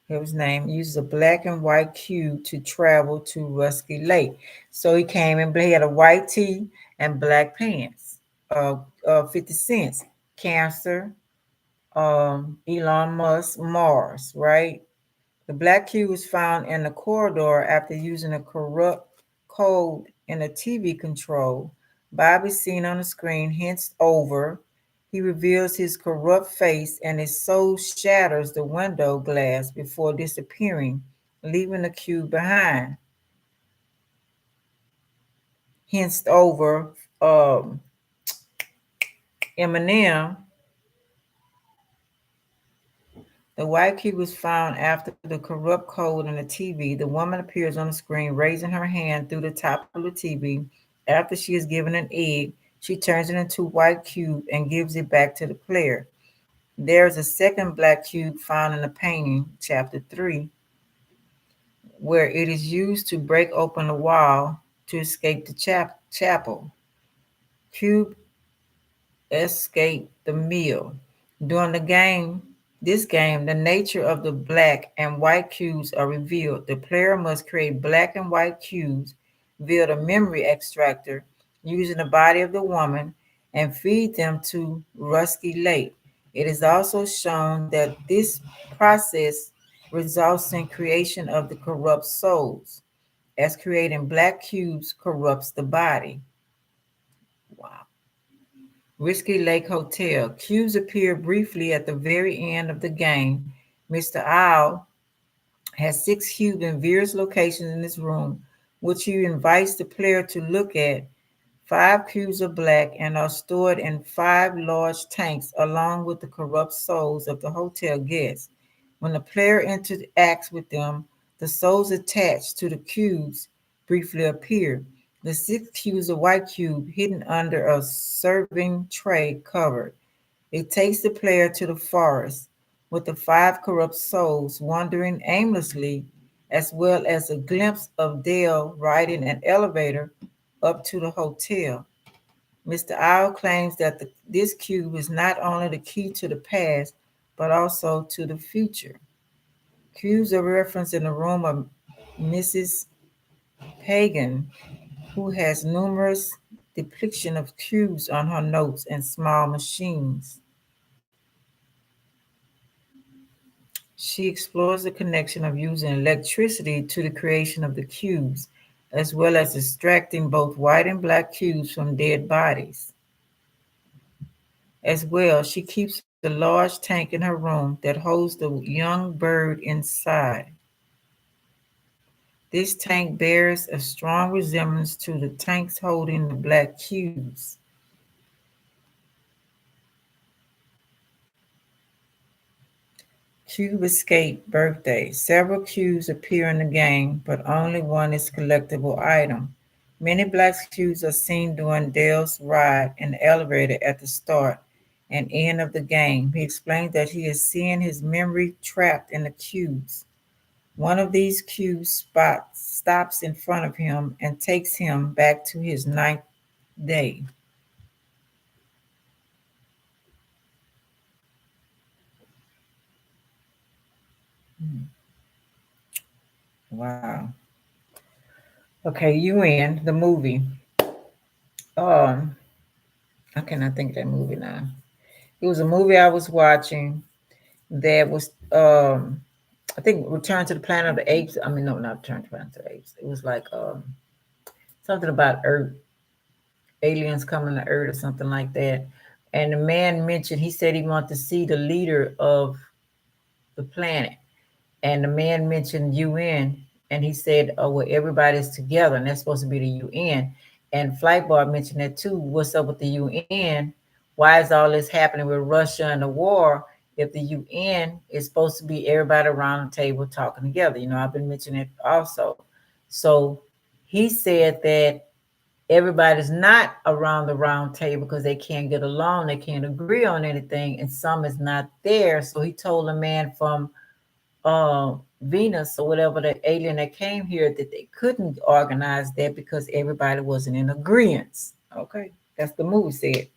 his name, uses a black and white cube to travel to Rusky Lake. So he came in, he had a white tee and black pants. 50 cents. Cancer, Elon Musk, Mars, right? The black cube was found in the corridor after using a corrupt code in a TV control. Bob is seen on the screen, hence over. He reveals his corrupt face and his soul shatters the window glass before disappearing, leaving the cube behind. Hence over Eminem. The white cube was found after the corrupt code in the TV. The woman appears on the screen, raising her hand through the top of the TV. After she is given an egg, she turns it into a white cube and gives it back to the player. There is a second black cube found in the painting, chapter 3, where it is used to break open the wall to escape the chapel. Cube escape the meal. During this game, the nature of the black and white cubes are revealed. The player must create black and white cubes via the memory extractor using the body of the woman and feed them to Rusky Lake. It is also shown that this process results in creation of the corrupt souls, as creating black cubes corrupts the body. Wow. Risky Lake Hotel. Cubes appear briefly at the very end of the game. Mr. Owl has 6 cubes in various locations in this room, which he invites the player to look at. 5 cubes are black and are stored in 5 large tanks along with the corrupt souls of the hotel guests. When the player interacts with them, the souls attached to the cubes briefly appear. The 6 cubes are white cube hidden under a serving tray covered. It takes the player to the forest with the 5 corrupt souls wandering aimlessly, as well as a glimpse of Dale riding an elevator up to the hotel. Mr. Owl claims that this cube is not only the key to the past, but also to the future. Cubes are referenced in the room of Mrs. Pagan, who has numerous depictions of cubes on her notes and small machines. She explores the connection of using electricity to the creation of the cubes, as well as extracting both white and black cubes from dead bodies. As well, she keeps a large tank in her room that holds the young bird inside. This tank bears a strong resemblance to the tanks holding the black cubes. Cube Escape Birthday. Several cubes appear in the game, but only one is collectible item. Many black cubes are seen during Dale's ride in the elevator at the start and end of the game. He explains that he is seeing his memory trapped in the cubes. One of these cubes stops in front of him and takes him back to his ninth day. Wow. Okay, UN, the movie. Um, I cannot think of that movie now. It was a movie I was watching that was I think Return to the Planet of the Apes. I mean, no, not Return to the Planet of the Apes. It was like something about Earth, aliens coming to Earth or something like that. And the man mentioned he said he wanted to see the leader of the planet. And the man mentioned UN, and he said, "Oh, well, everybody's together, and that's supposed to be the UN." And Flightbar mentioned that too. What's up with the UN? Why is all this happening with Russia and the war if the UN is supposed to be everybody around the table talking together? You know, I've been mentioning it also. So he said that everybody's not around the round table because they can't get along, they can't agree on anything, and some is not there. So he told a man from Venus or whatever the alien that came here that they couldn't organize that because everybody wasn't in agreement. Okay, that's the movie said.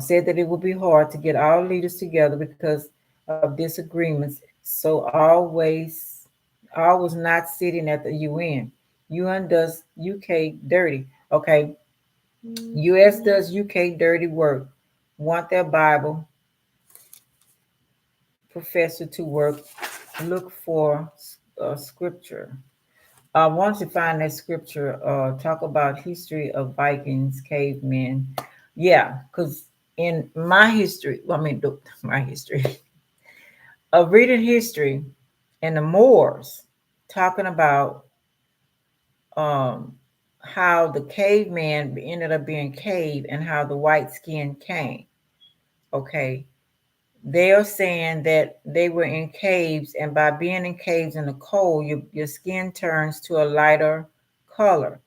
Said that it would be hard to get all leaders together because of disagreements. So always not sitting at the UN. UN does UK dirty. Okay, US does UK dirty work. Want their Bible professor to work. Look for scripture. I want to find that scripture. Talk about history of Vikings, cavemen. Yeah, because in my history, well, I mean, my history of reading history and the Moors, talking about um, how the caveman ended up being cave and how the white skin came. Okay, they are saying that they were in caves, and by being in caves in the cold, your skin turns to a lighter color.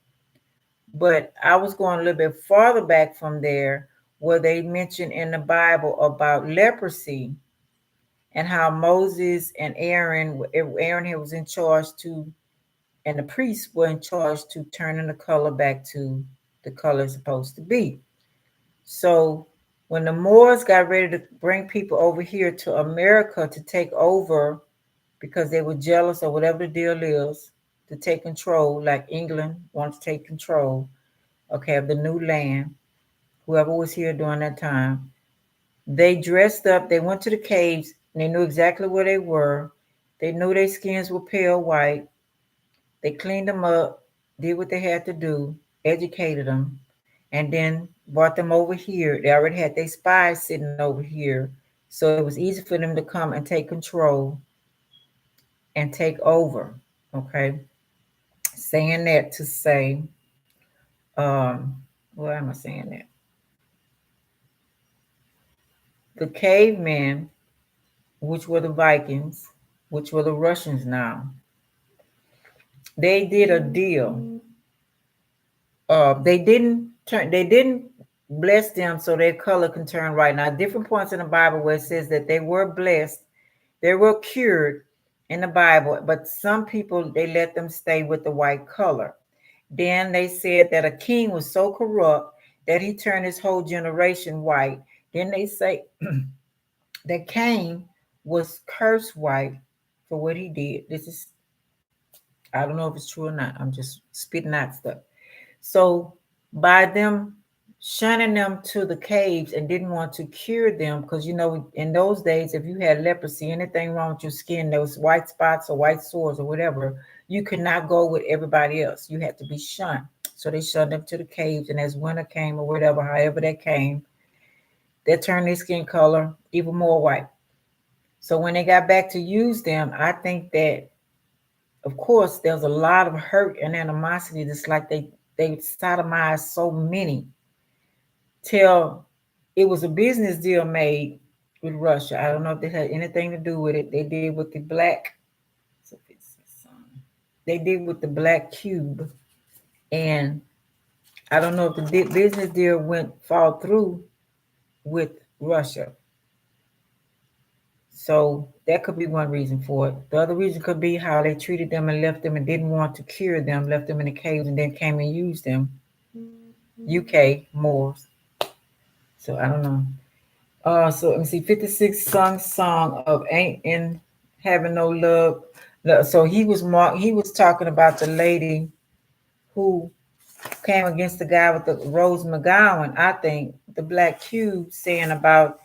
But I was going a little bit farther back from there, where they mention in the Bible about leprosy and how Moses and Aaron was in charge to, and the priests were in charge to turning the color back to the color it's supposed to be. So when the Moors got ready to bring people over here to America to take over because they were jealous or whatever the deal is, to take control, like England wanted to take control, okay, of the new land, whoever was here during that time, they dressed up, they went to the caves, and they knew exactly where they were. They knew their skins were pale white. They cleaned them up, did what they had to do, educated them, and then brought them over here. They already had their spies sitting over here. So it was easy for them to come and take control and take over. Okay. Saying that to say, um, why am I saying that? The cavemen, which were the Vikings, which were the Russians now, they did a deal. They didn't bless them so their color can turn right. Now, different points in the Bible where it says that they were blessed, they were cured in the Bible, but some people they let them stay with the white color. Then they said that a king was so corrupt that he turned his whole generation white. Then they say that Cain was cursed white for what he did. This is, I don't know if it's true or not. I'm just spitting out stuff. So by them shunning them to the caves and didn't want to cure them because in those days, if you had leprosy, anything wrong with your skin, those white spots or white sores or whatever, you could not go with everybody else. You had to be shunned. So they shunned them to the caves, and as winter came or whatever, however that came, they turned their skin color even more white. So when they got back to use them, I think that, of course, there's a lot of hurt and animosity. Just like they sodomized so many till it was a business deal made with Russia. I don't know if they had anything to do with it. They did with the black. They did with the black cube, and I don't know if the business deal went fall through with Russia. So that could be one reason for it. The other reason could be how they treated them and left them and didn't want to cure them, left them in the caves and then came and used them. UK Moors. So I don't know. So let me see, 56 song of Ain't in Having No Love. So he was talking about the lady who came against the guy with the Rose McGowan, I think, the black cube saying about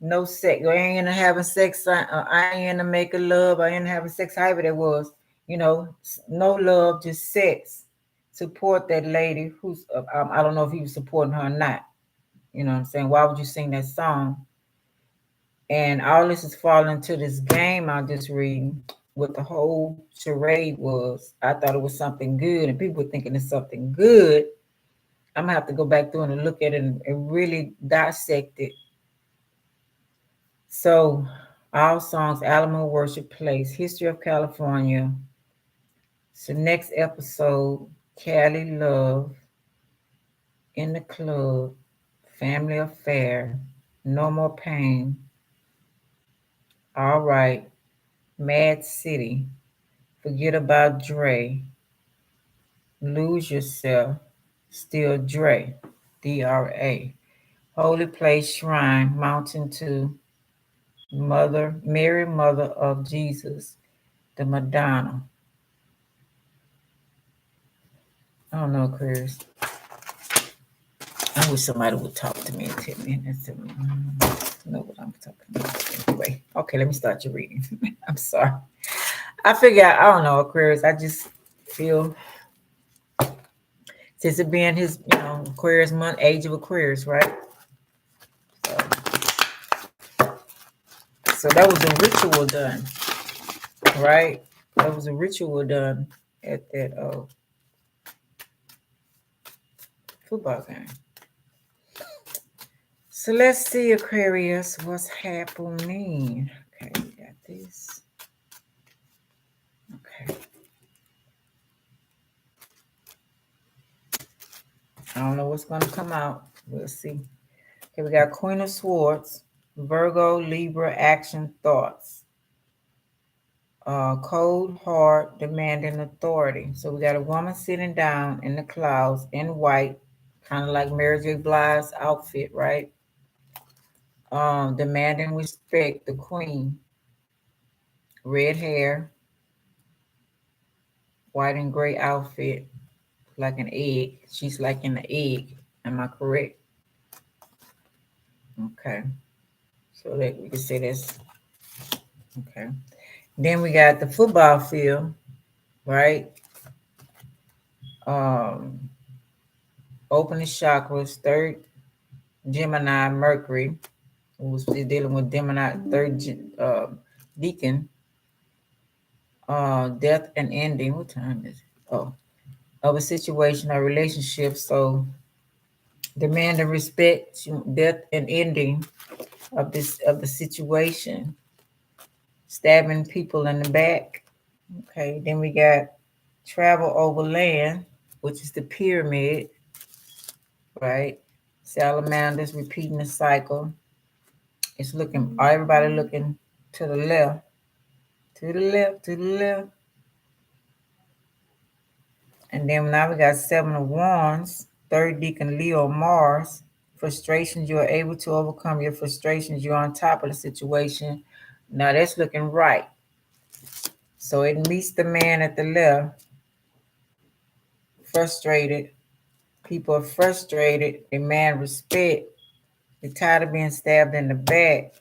no sex. I ain't into having sex. I ain't into making love. I ain't having sex. However that was, no love, just sex. Support that lady who's. I don't know if he was supporting her or not. You know what I'm saying? Why would you sing that song? And all this is falling into this game I just reading. What the whole charade was. I thought it was something good, and people were thinking it's something good. I'm gonna have to go back through and look at it and really dissect it. So, all songs, Alamo Worship Place, History of California. So, next episode, Cali Love, In the Club, Family Affair, No More Pain. All right, Mad City, Forget About Dre, Lose Yourself, Still Dre, DRA. Holy Place Shrine, Mountain to Mother, Mary, Mother of Jesus, the Madonna. I don't know, Chris. I wish somebody would talk to me and tell me. Know what I'm talking about. Anyway, okay, let me start your reading. I'm sorry. I figure I don't know, Aquarius. I just feel since it being his, Aquarius month, age of Aquarius, right? So that was a ritual done, right? That was a ritual done at that football game. So let's see, Aquarius, what's happening. Okay, we got this. Okay. I don't know what's going to come out. We'll see. Okay, we got Queen of Swords, Virgo, Libra, action, thoughts. Cold, hard, demanding authority. So we got a woman sitting down in the clouds in white, kind of like Mary J. Blige's outfit, right? Demanding respect, the queen. Red hair, white and gray outfit, like an egg. She's like in the egg. Am I correct? Okay. So that we can say that's okay. Then we got the football field, right? Opening chakras, third Gemini, Mercury, who's dealing with Gemini, third deacon, death and ending. What time is it? Oh, of a situation or relationship. So demand and respect, death and ending of the situation. Stabbing people in the back. Okay, then we got travel over land, which is the pyramid, right? Salamanders repeating the cycle. It's looking, everybody looking to the left, to the left, to the left. And then now we got Seven of Wands, third deacon Leo, Mars. Frustrations, you are able to overcome your frustrations. You're on top of the situation. Now that's looking right. So it meets the man at the left, frustrated, People are frustrated, they demand respect, they're tired of being stabbed in the back.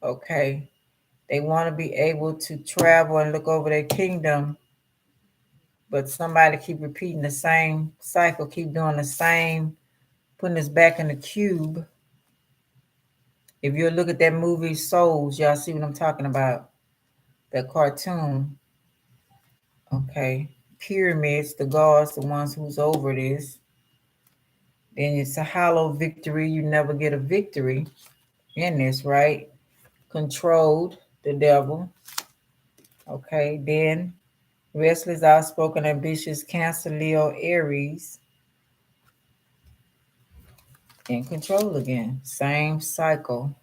Okay. They want to be able to travel and look over their kingdom, but somebody keep repeating the same cycle, keep doing the same, putting us back in the cube. If you look at that movie Souls, y'all see what I'm talking about. That cartoon. Okay. Pyramids, the gods, the ones who's over this. Then it's a hollow victory. You never get a victory in this, right? Controlled, the devil. Okay. Then restless, outspoken, ambitious, Cancer, Leo, Aries. In control again. Same cycle.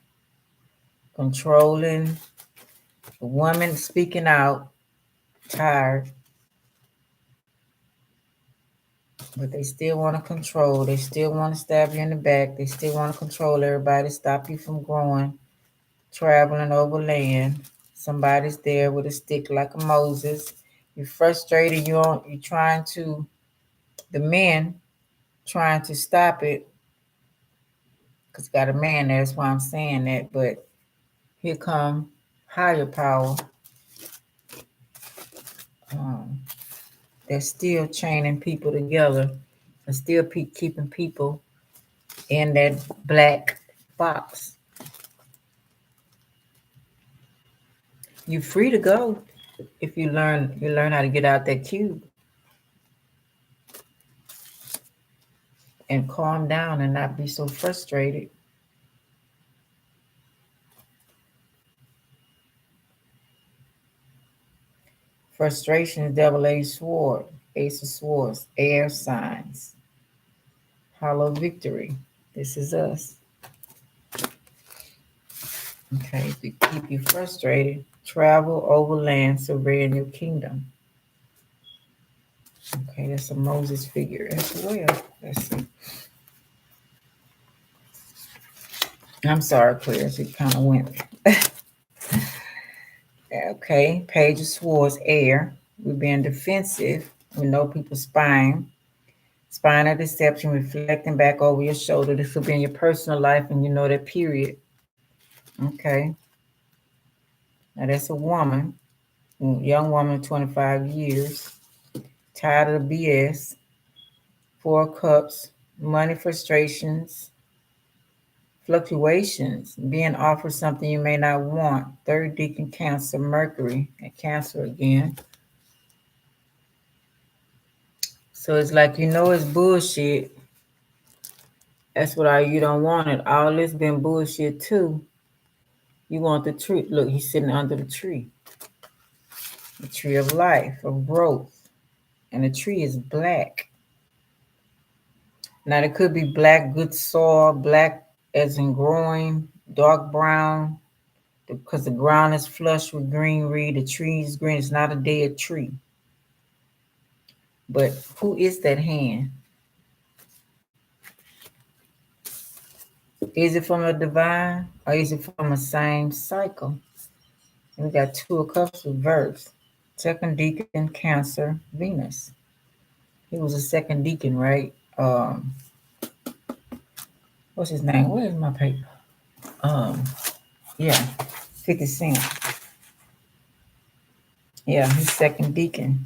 Controlling. The woman speaking out. Tired. But they still want to control. They still want to stab you in the back. They still want to control everybody, stop you from growing, traveling over land. Somebody's there with a stick like a Moses. You're frustrated. You're trying to, the men trying to stop it because got a man there. That's why I'm saying that. But here come higher power. Um, they're still chaining people together and still keeping people in that black box. You're free to go if you learn how to get out that cube and calm down and not be so frustrated. Frustration is double A sword, ace of swords, air signs, hollow victory. This is us. Okay, if you keep you frustrated, travel overland, surveying your kingdom. Okay, that's a Moses figure as well. Let's see. I'm sorry, Aquarius, it kind of went. Okay, Page of Swords, air. We're being defensive. We know people spying. Spying or deception, reflecting back over your shoulder. This will be in your personal life, and you know that period. Okay. Now that's a woman, young woman, 25 years, tired of the BS. 4 cups, money frustrations, fluctuations, being offered something you may not want. Third deacon, Cancer, Mercury, and Cancer again. So it's like it's bullshit. That's what you don't want it. All this been bullshit too. You want the tree. Look, he's sitting under the tree. The tree of life, of growth. And the tree is black. Now it could be black, good soil, black as in growing, dark brown, because the ground is flush with greenery. The tree is green. It's not a dead tree. But who is that hand? Is it from a divine or is it from a same cycle? And we got 2 of Cups reversed. Second deacon, Cancer, Venus. He was a second deacon, right? What's his name? Where's my paper? Yeah, 50 Cent. Yeah, he's second deacon.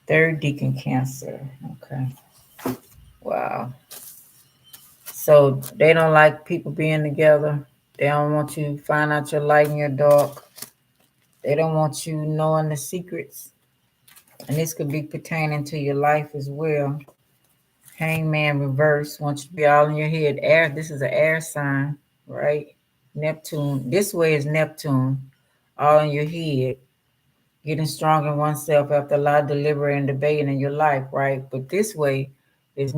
Third deacon, Cancer. Okay. Wow. So they don't like people being together. They don't want you to find out your light and your dark. They don't want you knowing the secrets. And this could be pertaining to your life as well. Hangman reverse wants you to be all in your head. Air. This is an air sign, right? Neptune. This way is Neptune, all in your head. Getting strong in oneself after a lot of deliberate and debating in your life, right? But this way is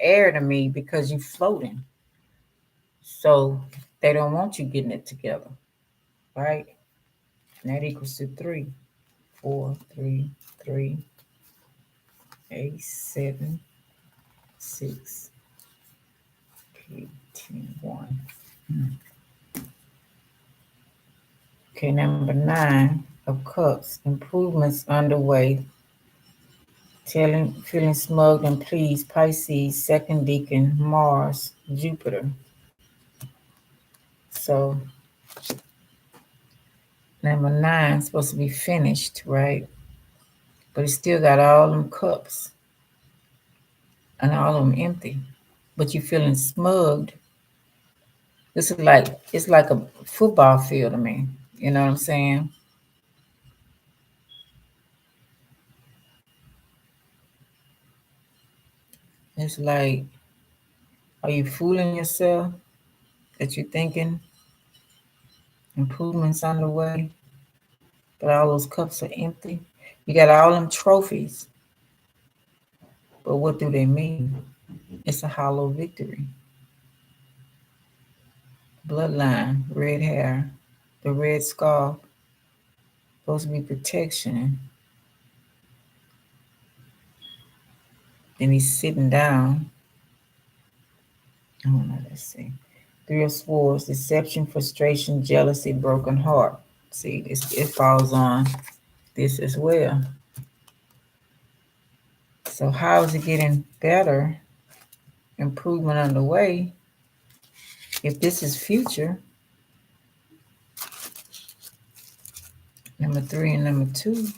air to me because you're floating. So they don't want you getting it together, right? And that equals to 3, 4, 3, 3, 8, 7, 6, 8, 10, 1. Okay, number 9 of Cups, improvements underway. Feeling smug and pleased, Pisces, second deacon, Mars, Jupiter. So number 9 is supposed to be finished, right? But it still got all them cups and all of them empty. But you feeling smug. This is like it's like a football field to me. You know what I'm saying? It's like, are you fooling yourself that you're thinking improvements on the way, but all those cups are empty? You got all them trophies, but what do they mean? It's a hollow victory. Bloodline, red hair, the red scarf, supposed to be protection. Then he's sitting down. Oh no, let's see. 3 of Swords, deception, frustration, jealousy, broken heart. See, it falls on this as well. So how is it getting better? Improvement on the way. If this is future, number 3 and number 2,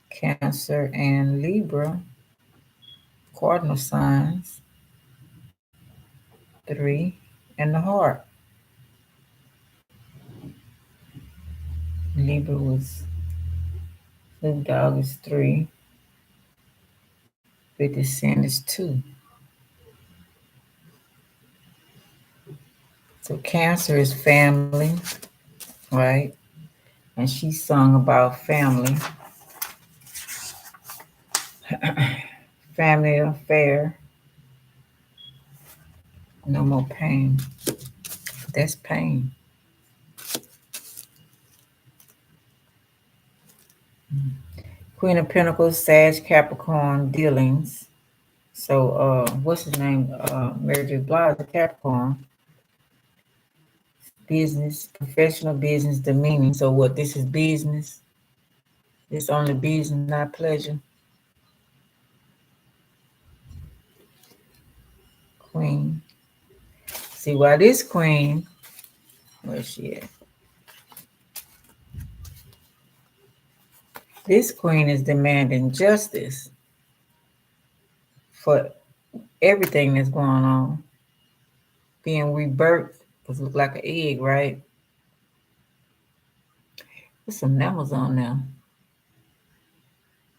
Cancer and Libra, cardinal signs, 3 and the heart. Libra was moved to August 3. 50 cent is 2. So Cancer is family, right? And she sung about family. Family affair. No more pain. That's pain. Queen of Pentacles, Sag, Capricorn dealings. So what's his name? Mary J. Blige, a Capricorn. Business, professional business, demeaning. So what, this is business? It's only business, not pleasure. Queen. See why this queen, where's she at? This queen is demanding justice for everything that's going on. Being rebirthed, because it look like an egg, right? There's some numbers on there.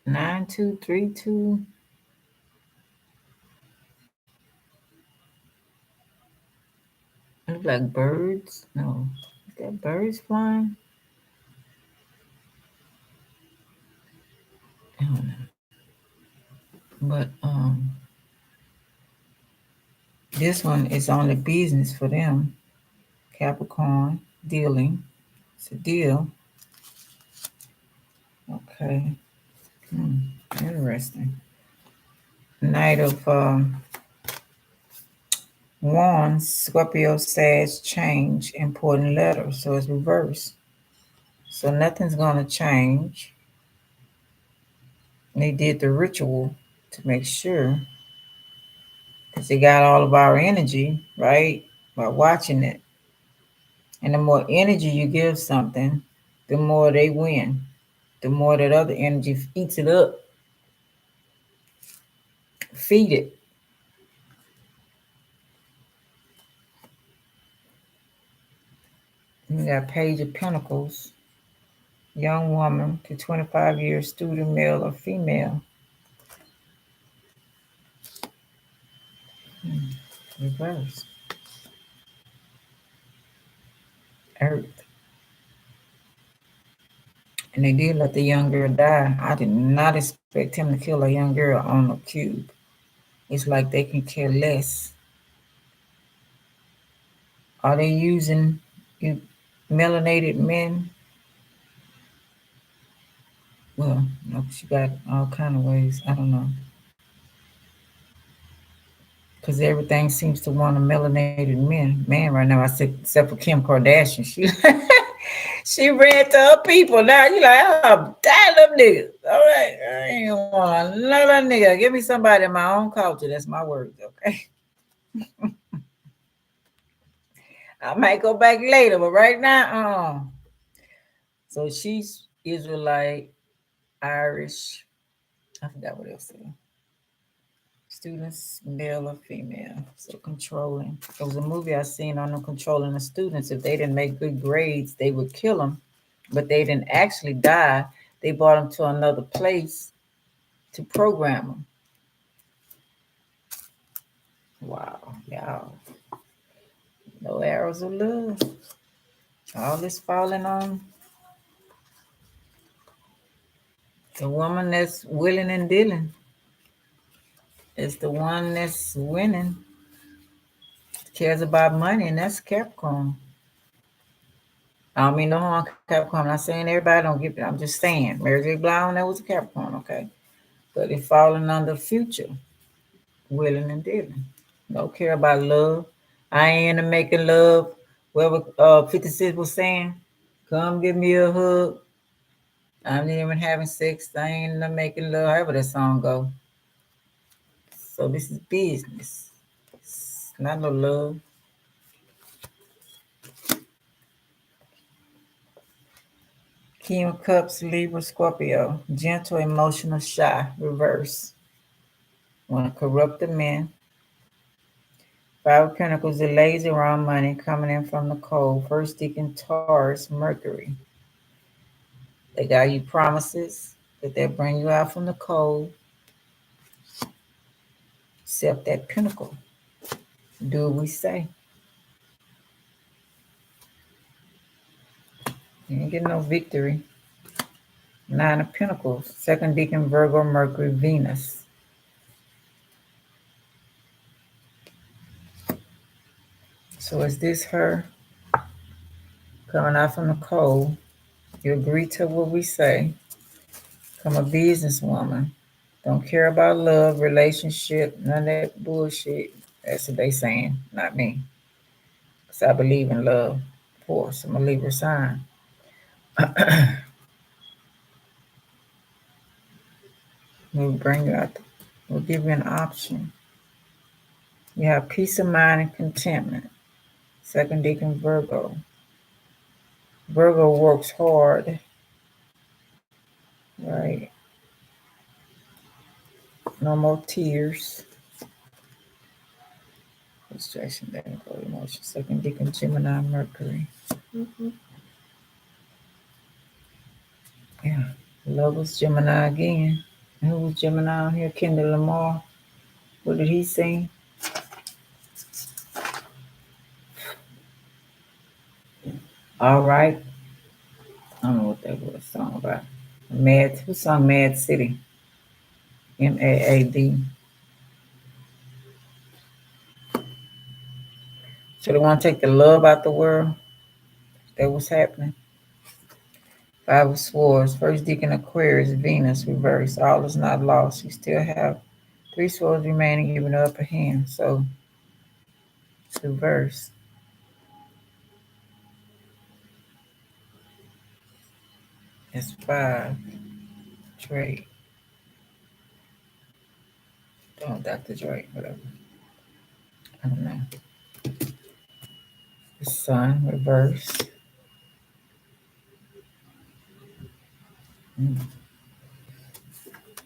9232. It look like birds. No, is that birds flying? I don't know. But this one is only business for them. Capricorn dealing. It's a deal. Okay. Interesting. Knight of Wands, Scorpio says change, important letter. So it's reversed. So nothing's going to change. They did the ritual to make sure, because they got all of our energy, right, by watching it. And the more energy you give something, the more they win. The more that other energy eats it up. Feed it. You got Page of Pentacles. Young woman to 25 years, student, male or female. Reverse. Earth. And they did let the young girl die. I did not expect him to kill a young girl on a cube. It's like they can care less. Are they using you melanated men? Well, no, she got all kind of ways. I don't know. Because everything seems to want a melanated man right now. I said, except for Kim Kardashian. She ran to her people. Now you like, oh, die them niggas. All right, I ain't want another nigga. Give me somebody in my own culture. That's my words, okay? I might go back later, but right now, so she's Israelite, Irish. I forgot what else. Students, male or female. So controlling. There was a movie I seen on them controlling the students. If they didn't make good grades, they would kill them, but they didn't actually die. They brought them to another place to program them. Wow, y'all. No arrows of love. All this falling on the woman that's willing and dealing. Is the one that's winning, cares about money, and that's Capricorn. I don't mean no harm, Capricorn. I'm not saying everybody don't get it. I'm just saying. Mary J. Blige, that was a Capricorn, okay? But it falling under future, willing and dealing. Don't care about love. I ain't into making love. Whatever 56 was saying, come give me a hug. I'm not even having sex. I ain't into making love. However that song go. So this is business. It's not no love. King of Cups, Libra, Scorpio. Gentle, emotional, shy. Reverse. Want to corrupt the man. Five of Pentacles, the lazy around money coming in from the cold. First deacon, Taurus, Mercury. They got you promises that they'll bring you out from the cold. Accept that pinnacle. Do what we say. You ain't getting no victory. Nine of Pentacles. Second deacon, Virgo, Mercury, Venus. So is this her coming out from the cold? You agree to what we say. Become a businesswoman. Don't care about love, relationship, none of that bullshit. That's what they saying, not me. Because I believe in love. Of course, I'm a Libra sign. We'll bring you out. We'll give you an option. You have peace of mind and contentment. Second deacon, Virgo. Virgo works hard, right? No more tears. Distraction, then go emotion. Second deacon, Gemini, Mercury. Yeah. Love was Gemini again. And who was Gemini on here? Kendall Lamar. What did he sing? All right. I don't know what that was song about. Mad. Who sung Mad City? MAAD. So they want to take the love out the world. That was happening. Five of Swords. First deacon Aquarius, Venus reverse. All is not lost. You still have three swords remaining, giving the upper hand. So it's reverse. It's five. Drake. Oh, Dr. Drake, whatever. I don't know. The Sun reverse.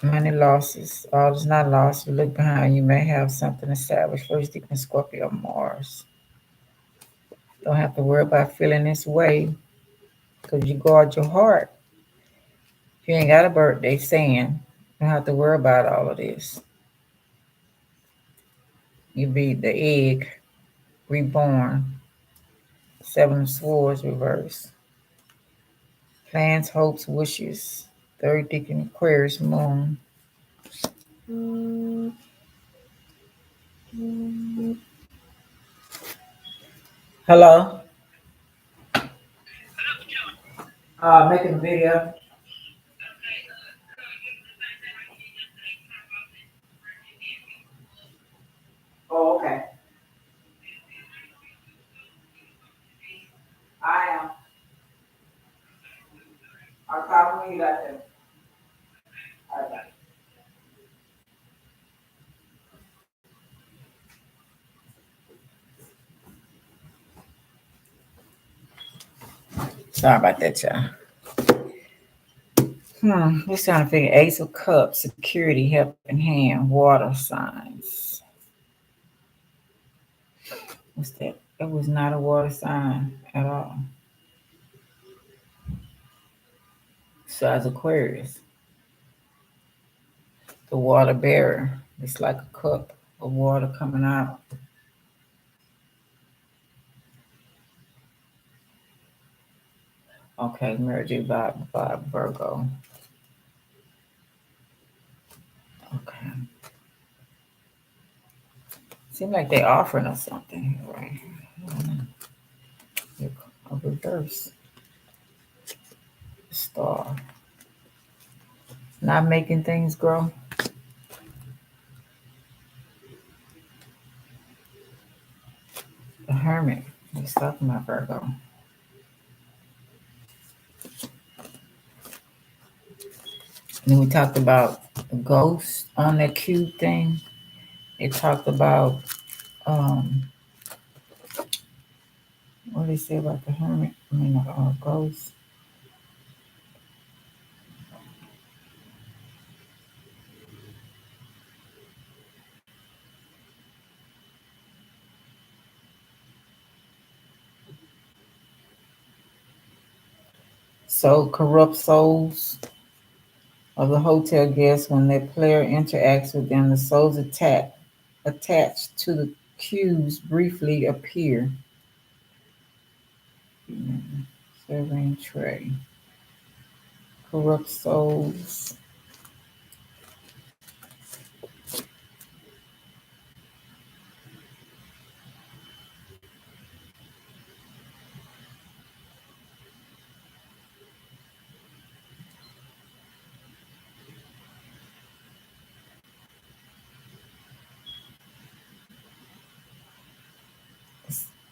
Money losses. All is not lost. You look behind, you may have something established. First deacon Scorpio, Mars. Don't have to worry about feeling this way because you guard your heart. If you ain't got a birthday saying, you don't have to worry about all of this. You be the egg reborn. Seven of Swords reverse. Plans, hopes, wishes. Third deacon Aquarius, Moon. Hello. Making a video. Oh, okay. I am. I'll call when you got there. Sorry about that, y'all. Just trying to figure Ace of Cups, security, helping hand, water signs. What's that? It was not a water sign at all. Besides Aquarius. The water bearer. It's like a cup of water coming out. Okay, Mergy vibe, Virgo. Okay. Seems like they're offering us something, right? A reverse star. Not making things grow. The hermit. He's talking about Virgo. And then we talked about the ghost on that cube thing. It talked about what did they say about the hermit? I mean, ghost. So corrupt souls of the hotel guests when their player interacts with them, the souls attached to the cubes briefly appear. Serving tray. Corrupt souls.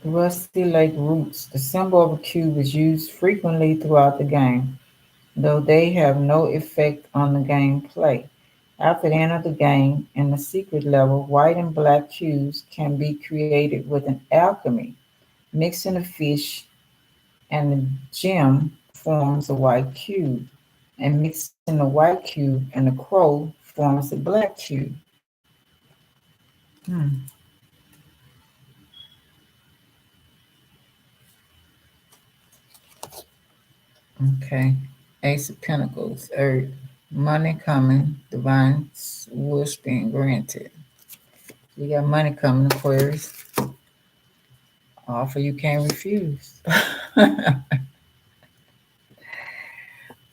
Rusty Lake roots. The symbol of a cube is used frequently throughout the game, though they have no effect on the gameplay. After the end of the game, in the secret level, white and black cubes can be created with an alchemy. Mixing a fish and the gem forms a white cube, and mixing the white cube and the crow forms a black cube. Hmm. Okay. Ace of Pentacles, Earth. Money coming, divine wish being granted. You got money coming, Aquarius. Offer you can't refuse.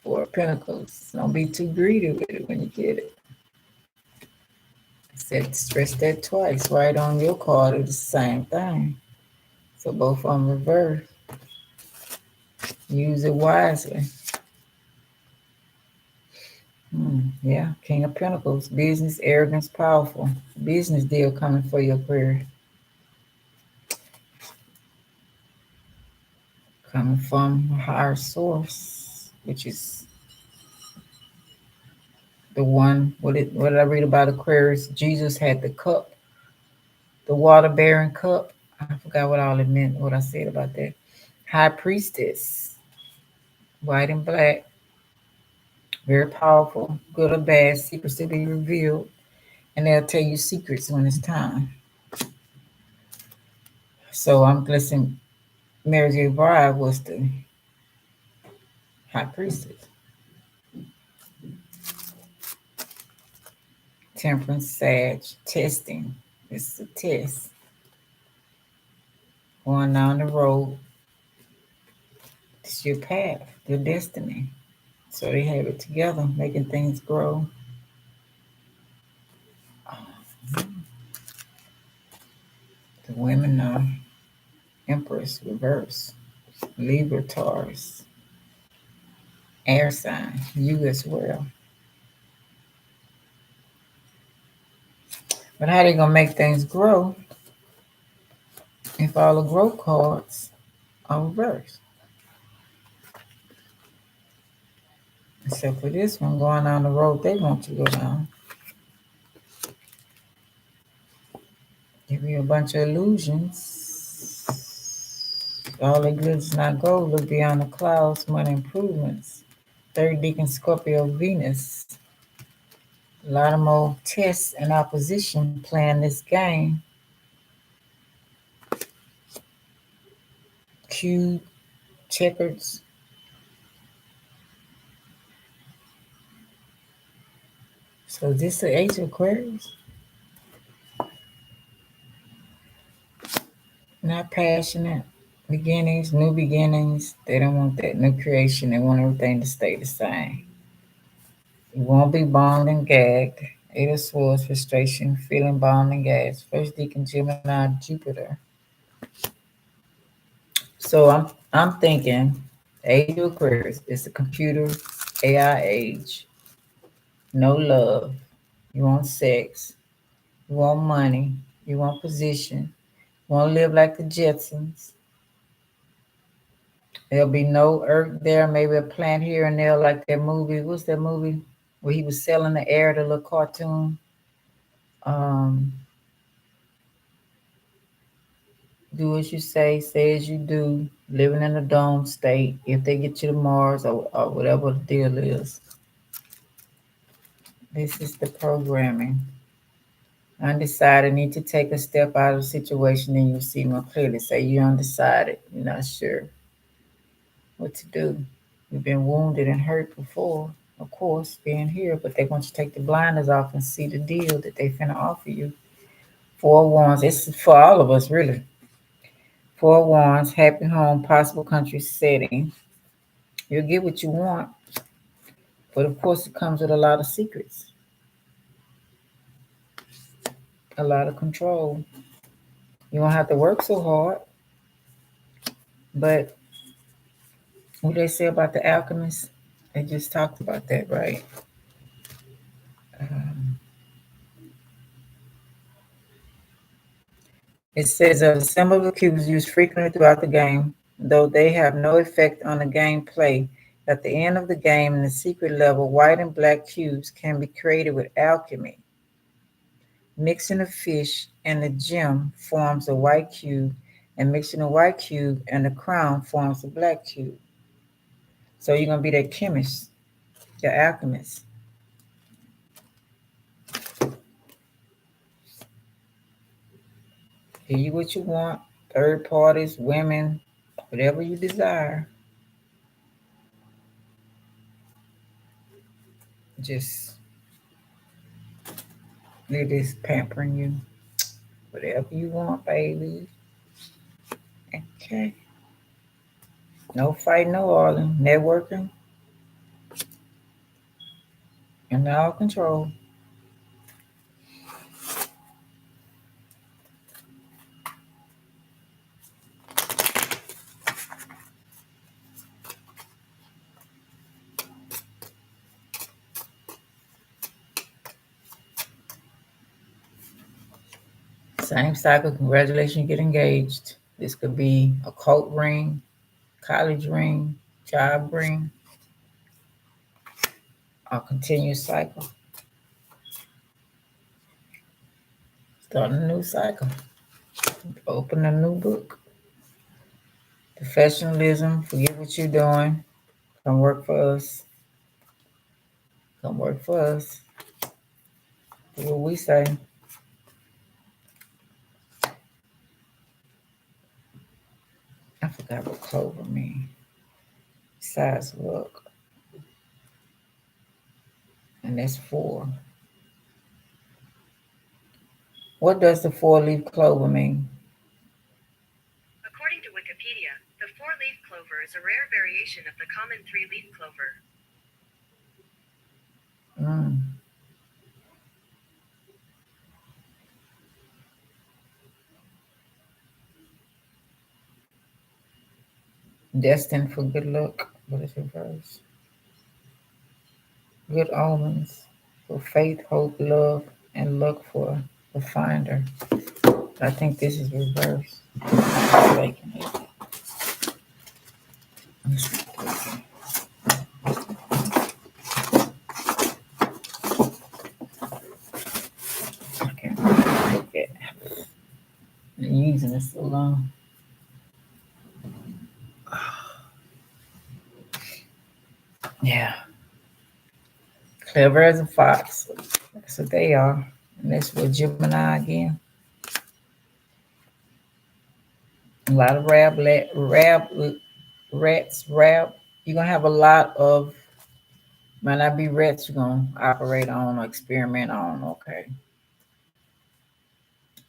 Four of Pentacles. Don't be too greedy with it when you get it. I said stress that twice. Right on your card, it's the same thing. So both of them reverse. Use it wisely. Yeah, King of Pentacles. Business, arrogance, powerful. Business deal coming for your Aquarius. Coming from a higher source, which is the one. What did I read about Aquarius? Jesus had the cup, the water bearing cup. I forgot what all it meant. What I said about that. High priestess, white and black, very powerful, good or bad, secrets to be revealed, and they'll tell you secrets when it's time. So I'm guessing Mary J. Bride was the high priestess. Temperance, Sag, testing. It's a test. Going down the road. It's your path, your destiny. So they have it together, making things grow. The women are Empress, reverse. Libra, Taurus. Air sign, you as well. But how they gonna make things grow if all the growth cards are reversed? Except for this one going on the road they want to go down. Give you a bunch of illusions. All the goods not gold, look beyond the clouds, money improvements. Third Deacon Scorpio Venus. A lot of more tests and opposition playing this game. Cube, checkers. So this the Ace of Aquarius? Not passionate. Beginnings, new beginnings. They don't want that new creation. They want everything to stay the same. You won't be bound and gagged. Eight of Swords, frustration, feeling bound and gagged. First Deacon Gemini, Jupiter. So I'm thinking Age of Aquarius is the computer AI age. No love. You want sex. You want money. You want position. You want to live like the Jetsons. There'll be no earth there, maybe a plant here and there, like that movie. What's that movie where he was selling the air, the little cartoon? Um, do as you say as you do, living in a dome state. If they get you to Mars or whatever the deal is, this is the programming. Undecided, need to take a step out of the situation and you see more clearly. Say you're undecided, you're not sure what to do. You've been wounded and hurt before, of course, being here, but they want you to take the blinders off and see the deal that they finna offer you. Four Wands, it's for all of us, really. Four Wands, happy home, possible country setting. You'll get what you want, but of course, it comes with a lot of secrets, a lot of control. You don't have to work so hard, but what they say about the alchemist, they just talked about that, right? Um, It says the symbol of cubes used frequently throughout the game, though they have no effect on the gameplay. At the end of the game, in the secret level, white and black cubes can be created with alchemy. Mixing a fish and the gem forms a white cube, and mixing the white cube and the crown forms a black cube. So you're going to be that chemist, the alchemist. Give you what you want, third parties, women, whatever you desire. Just let this pampering you. Whatever you want, baby. Okay. No fighting, no arguing, networking, and all control. Same cycle. Congratulations, you get engaged. This could be a cult ring, college ring, job ring, a continuous cycle. Start a new cycle. Open a new book. Professionalism. Forget what you're doing. Come work for us. Come work for us. Do what we say. I forgot what clover means. Besides look. And that's 4. What does the 4-leaf clover mean? According to Wikipedia, the 4-leaf clover is a rare variation of the common 3-leaf clover. Destined for good luck, but it's reversed. Good omens for faith, hope, love, and luck for the finder. I think this is reversed. so long. Yeah. Clever as a fox. That's what they are. And that's what Gemini again. A lot of rats. You're gonna have a lot of might not be rats you're gonna operate on or experiment on, okay.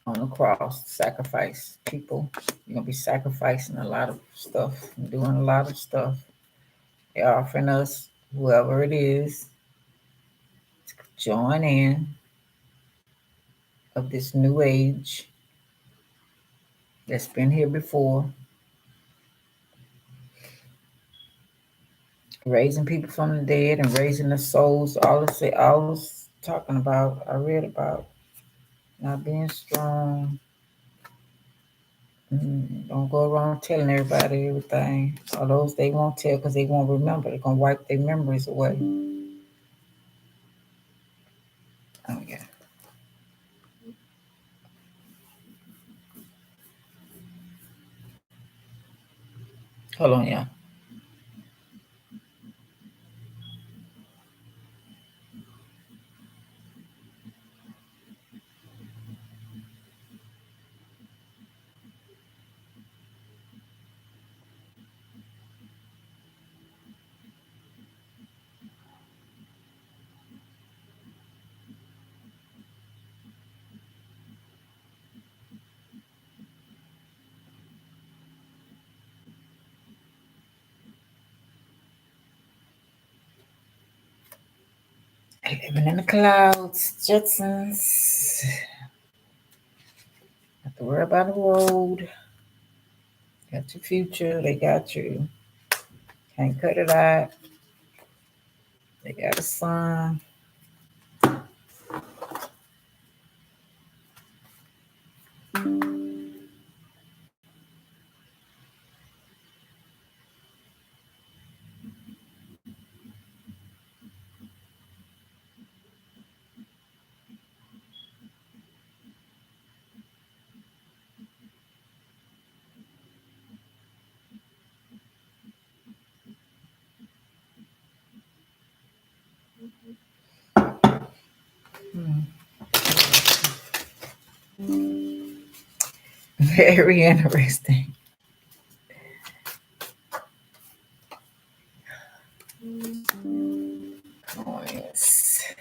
On the cross, sacrifice people. You're gonna be sacrificing a lot of stuff, doing a lot of stuff. They're offering us, whoever it is, to join in of this new age that's been here before, raising people from the dead and raising the souls. All this talking about, I read about not being strong. Don't go around telling everybody everything. All those they won't tell because they won't remember. They're gonna wipe their memories away. Oh yeah. Hold on, yeah. Living in the clouds, Jetsons. Have to worry about the road. Got your future. They got you. Can't cut it out. They got a son. Hmm. Very interesting. Oh yes.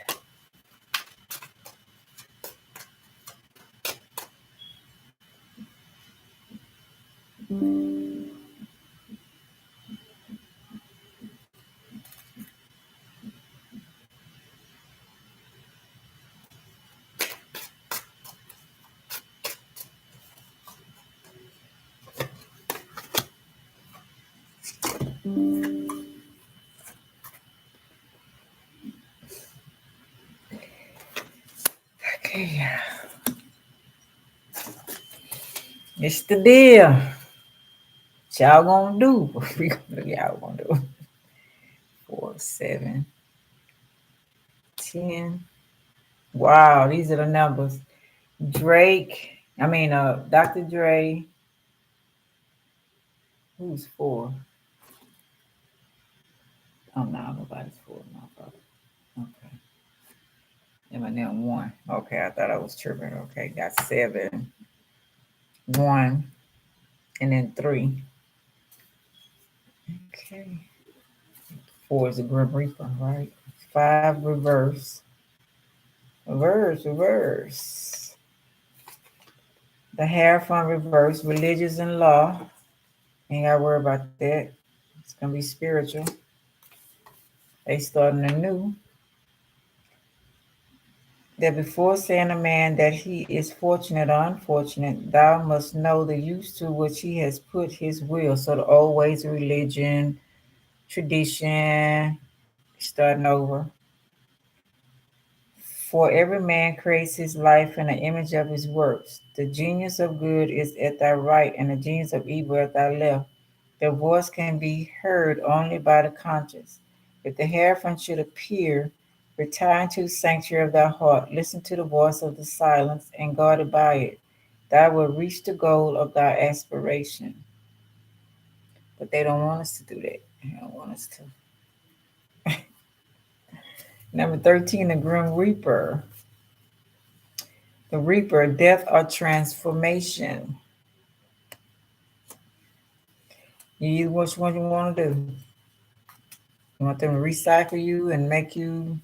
Okay. It's the deal. What y'all gonna do? We gonna y'all gonna do 4, 7, 10. Wow, these are the numbers. Dr. Dre. Who's 4? Oh no, nobody's 4. No, brother. Okay. Eminem 1. Okay, I thought I was tripping. Okay, got 7, 1, and then 3. Okay. 4 is a Grim Reaper, right? 5 reverse. Reverse. The Hierophant reverse, religious and law. Ain't gotta worry about that. It's gonna be spiritual. They starting anew. That before saying a man that he is fortunate or unfortunate, thou must know the use to which he has put his will. So the old ways of religion, tradition, starting over. For every man creates his life in the image of his works. The genius of good is at thy right, and the genius of evil at thy left. Their voice can be heard only by the conscience. If the hierophant should appear, retire into the sanctuary of thy heart, listen to the voice of the silence, and guarded by it. Thou will reach the goal of thy aspiration. But they don't want us to do that. They don't want us to. Number 13, the Grim Reaper. The Reaper, death or transformation. You either which one you want to do. You want them to recycle you and make you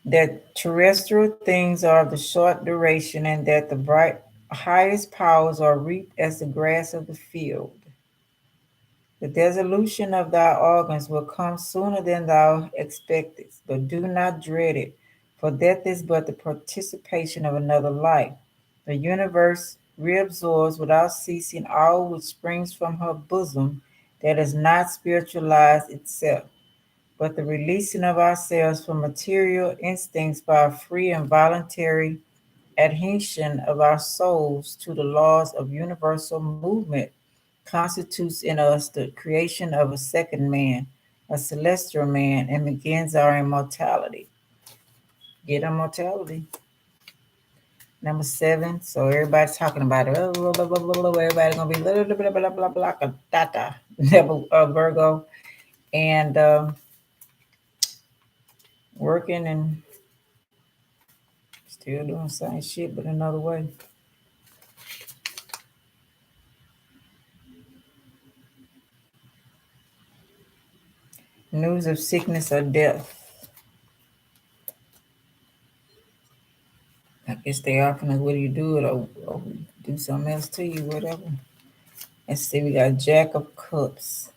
that terrestrial things are of the short duration and that the bright highest powers are reaped as the grass of the field. The dissolution of thy organs will come sooner than thou expectest, but do not dread it, for death is but the participation of another life. The universe reabsorbs without ceasing all which springs from her bosom that is not spiritualized itself, but the releasing of ourselves from material instincts by a free and voluntary adhesion of our souls to the laws of universal movement constitutes in us the creation of a second man, a celestial man, and begins our immortality. Get immortality. Number 7. So everybody's talking about it. Everybody's gonna be blah blah blah blah blah blah blah. Devil Virgo and working and still doing the same shit, but another way. News of sickness or death. I guess they offering us whether you do it or do something else to you, whatever. Let's see, we got Jack of Cups.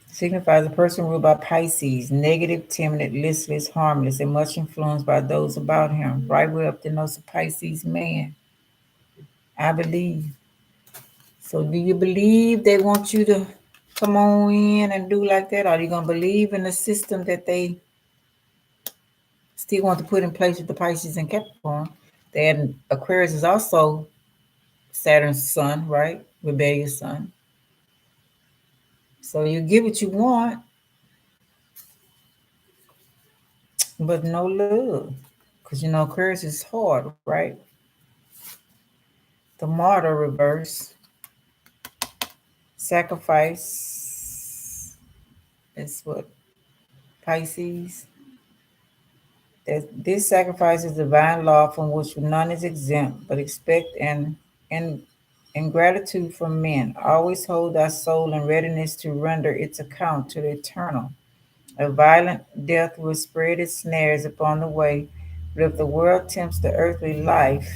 Signifies a person ruled by Pisces, negative, timid, listless, harmless, and much influenced by those about him. Right way up the nose of Pisces man. I believe. So do you believe they want you to come on in and do like that? Or are you gonna believe in the system that they still want to put in place with the Pisces and Capricorn? Then Aquarius is also Saturn's son, right? Rebellious son. So you get what you want, but no love. Because you know Aquarius is hard, right? The martyr reverse. Sacrifice is what? Pisces. This sacrifice is divine law from which none is exempt, but expect and in gratitude from men. Always hold thy soul in readiness to render its account to the eternal. A violent death will spread its snares upon the way, but if the world tempts the earthly life,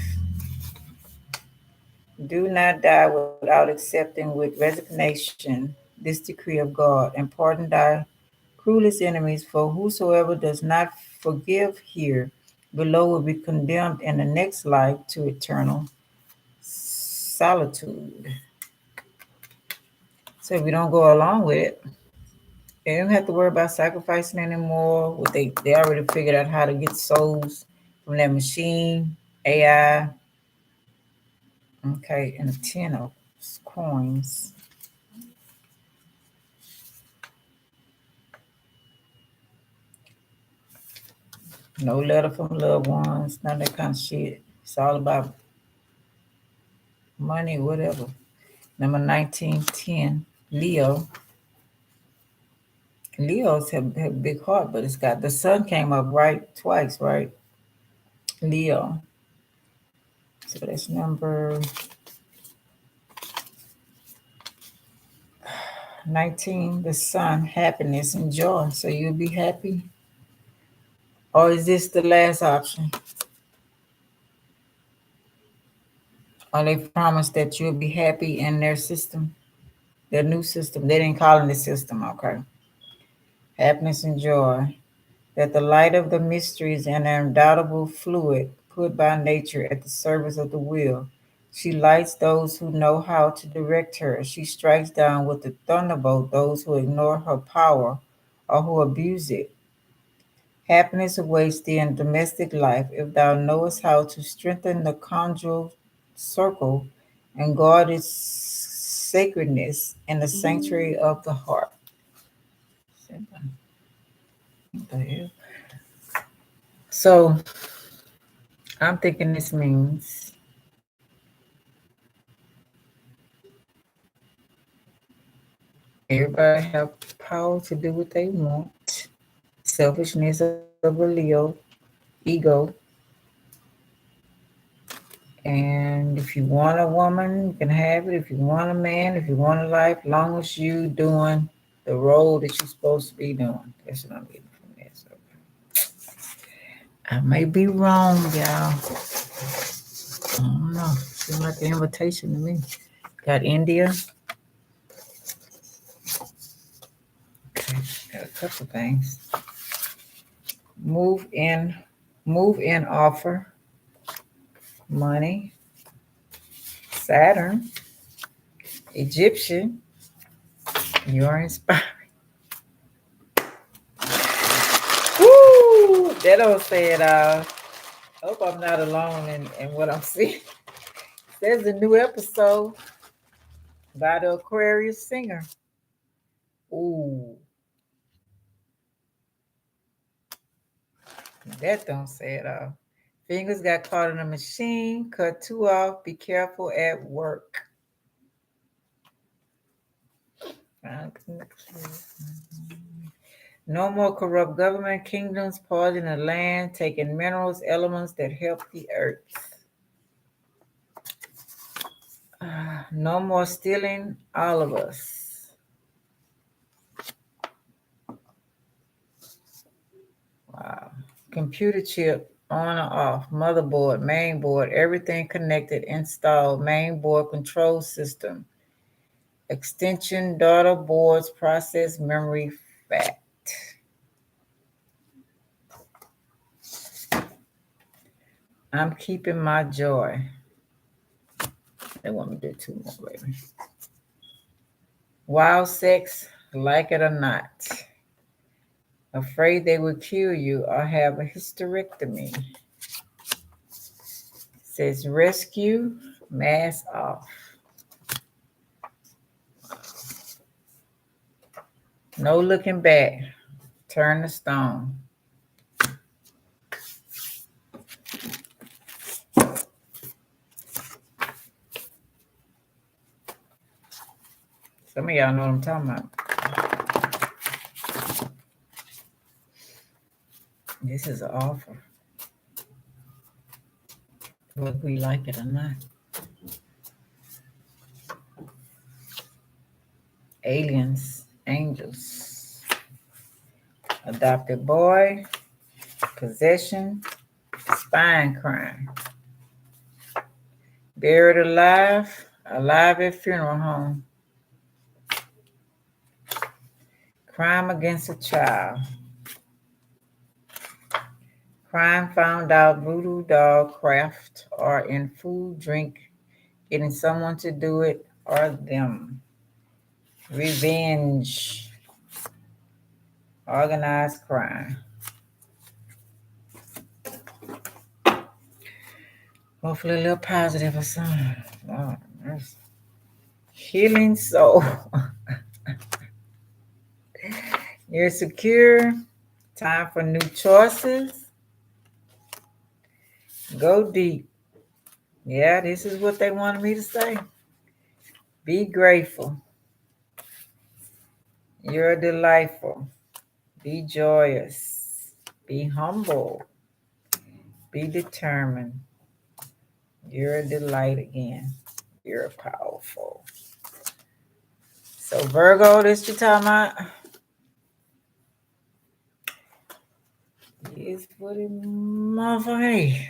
do not die without accepting with resignation this decree of God, and pardon thy cruelest enemies, for whosoever does not forgive here below will be condemned in the next life to eternal solitude. So if we don't go along with it, they don't have to worry about sacrificing anymore. What they already figured out how to get souls from that machine, AI. Okay, and a 10 of coins. No letter from loved ones, none of that kind of shit. It's all about money, whatever. Number 1910, Leo. Leos have a big heart, but it's got the sun came up right twice, right? Leo. So that's number 19, the sun, happiness and joy. So you'll be happy. Or is this the last option? Or they promise that you'll be happy in their system, their new system. They didn't call it the system, okay? Happiness and joy. That the light of the mysteries and an undoubtable fluid put by nature at the service of the will. She lights those who know how to direct her. She strikes down with the thunderbolt those who ignore her power or who abuse it. Happiness awaits thee in domestic life if thou knowest how to strengthen the conjugal circle and guard its sacredness in the sanctuary of the heart. What the hell? So I'm thinking this means everybody have power to do what they want. Selfishness of a Leo, ego. And if you want a woman, you can have it. If you want a man, if you want a life, long as you doing the role that you're supposed to be doing. That's what I'm getting from this. So I may be wrong, y'all. I don't know. Seems like an invitation to me. Got India. Okay, got a couple things. Move in, move in offer, money, Saturn, Egyptian. You are inspired. Woo! That don't say it all. Hope I'm not alone in what I'm seeing. There's a new episode by the Aquarius singer. Ooh, that don't say it all. Fingers got caught in a machine, cut two off, be careful at work. No more corrupt government, kingdoms, polluting the land, taking minerals, elements that help the earth. No more stealing, all of us. Wow. Computer chip on or off, motherboard, main board, everything connected, installed, main board control system, extension, daughter boards, process, memory, fact. I'm keeping my joy. They want me to do two more, baby. Wild sex, like it or not. Afraid they will kill you or have a hysterectomy. Says rescue, mask off. No looking back. Turn the stone. Some of y'all know what I'm talking about. This is an offer. Whether we like it or not. Aliens, angels. Adopted boy, possession, spine crime. Buried alive, alive at funeral home. Crime against a child. Crime found out voodoo doll craft or in food, drink, getting someone to do it or them. Revenge. Organized crime. Hopefully a little positive or something. Lord, mercy. Healing soul. You're secure. Time for new choices. Go deep. Yeah, this is what they wanted me to say. Be grateful. You're delightful. Be joyous. Be humble. Be determined. You're a delight again. You're powerful. So Virgo, this you talking about? Is what it motherfucker.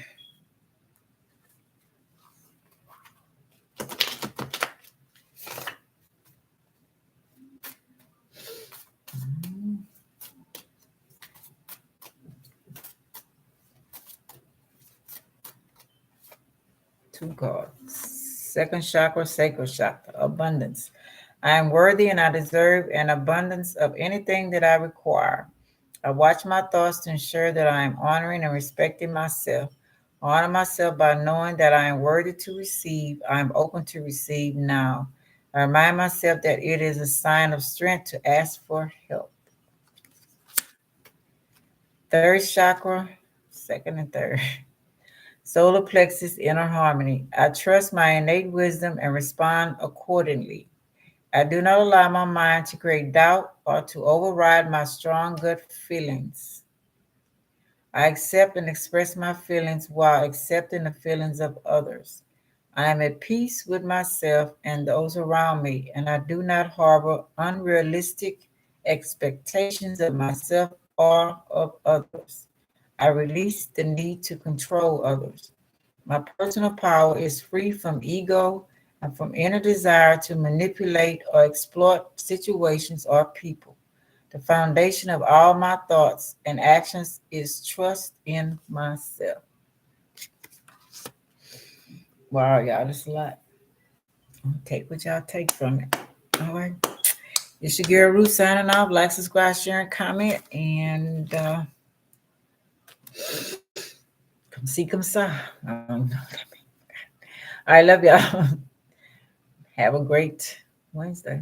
Two cards. Second chakra, sacral chakra, abundance. I am worthy and I deserve an abundance of anything that I require. I watch my thoughts to ensure that I am honoring and respecting myself. I honor myself by knowing that I am worthy to receive. I am open to receive now. I remind myself that it is a sign of strength to ask for help. Third chakra, second and third. Solar plexus, inner harmony. I trust my innate wisdom and respond accordingly. I do not allow my mind to create doubt or to override my strong gut feelings. I accept and express my feelings while accepting the feelings of others. I am at peace with myself and those around me, and I do not harbor unrealistic expectations of myself or of others. I release the need to control others. My personal power is free from ego and from inner desire to manipulate or exploit situations or people. The foundation of all my thoughts and actions is trust in myself. Wow, y'all, that's a lot. Take what y'all take from it. All right. It's your girl Ruth signing off. Like, subscribe, share, and comment. And come see, come saw. I don't know what I mean. I love y'all. Have a great Wednesday.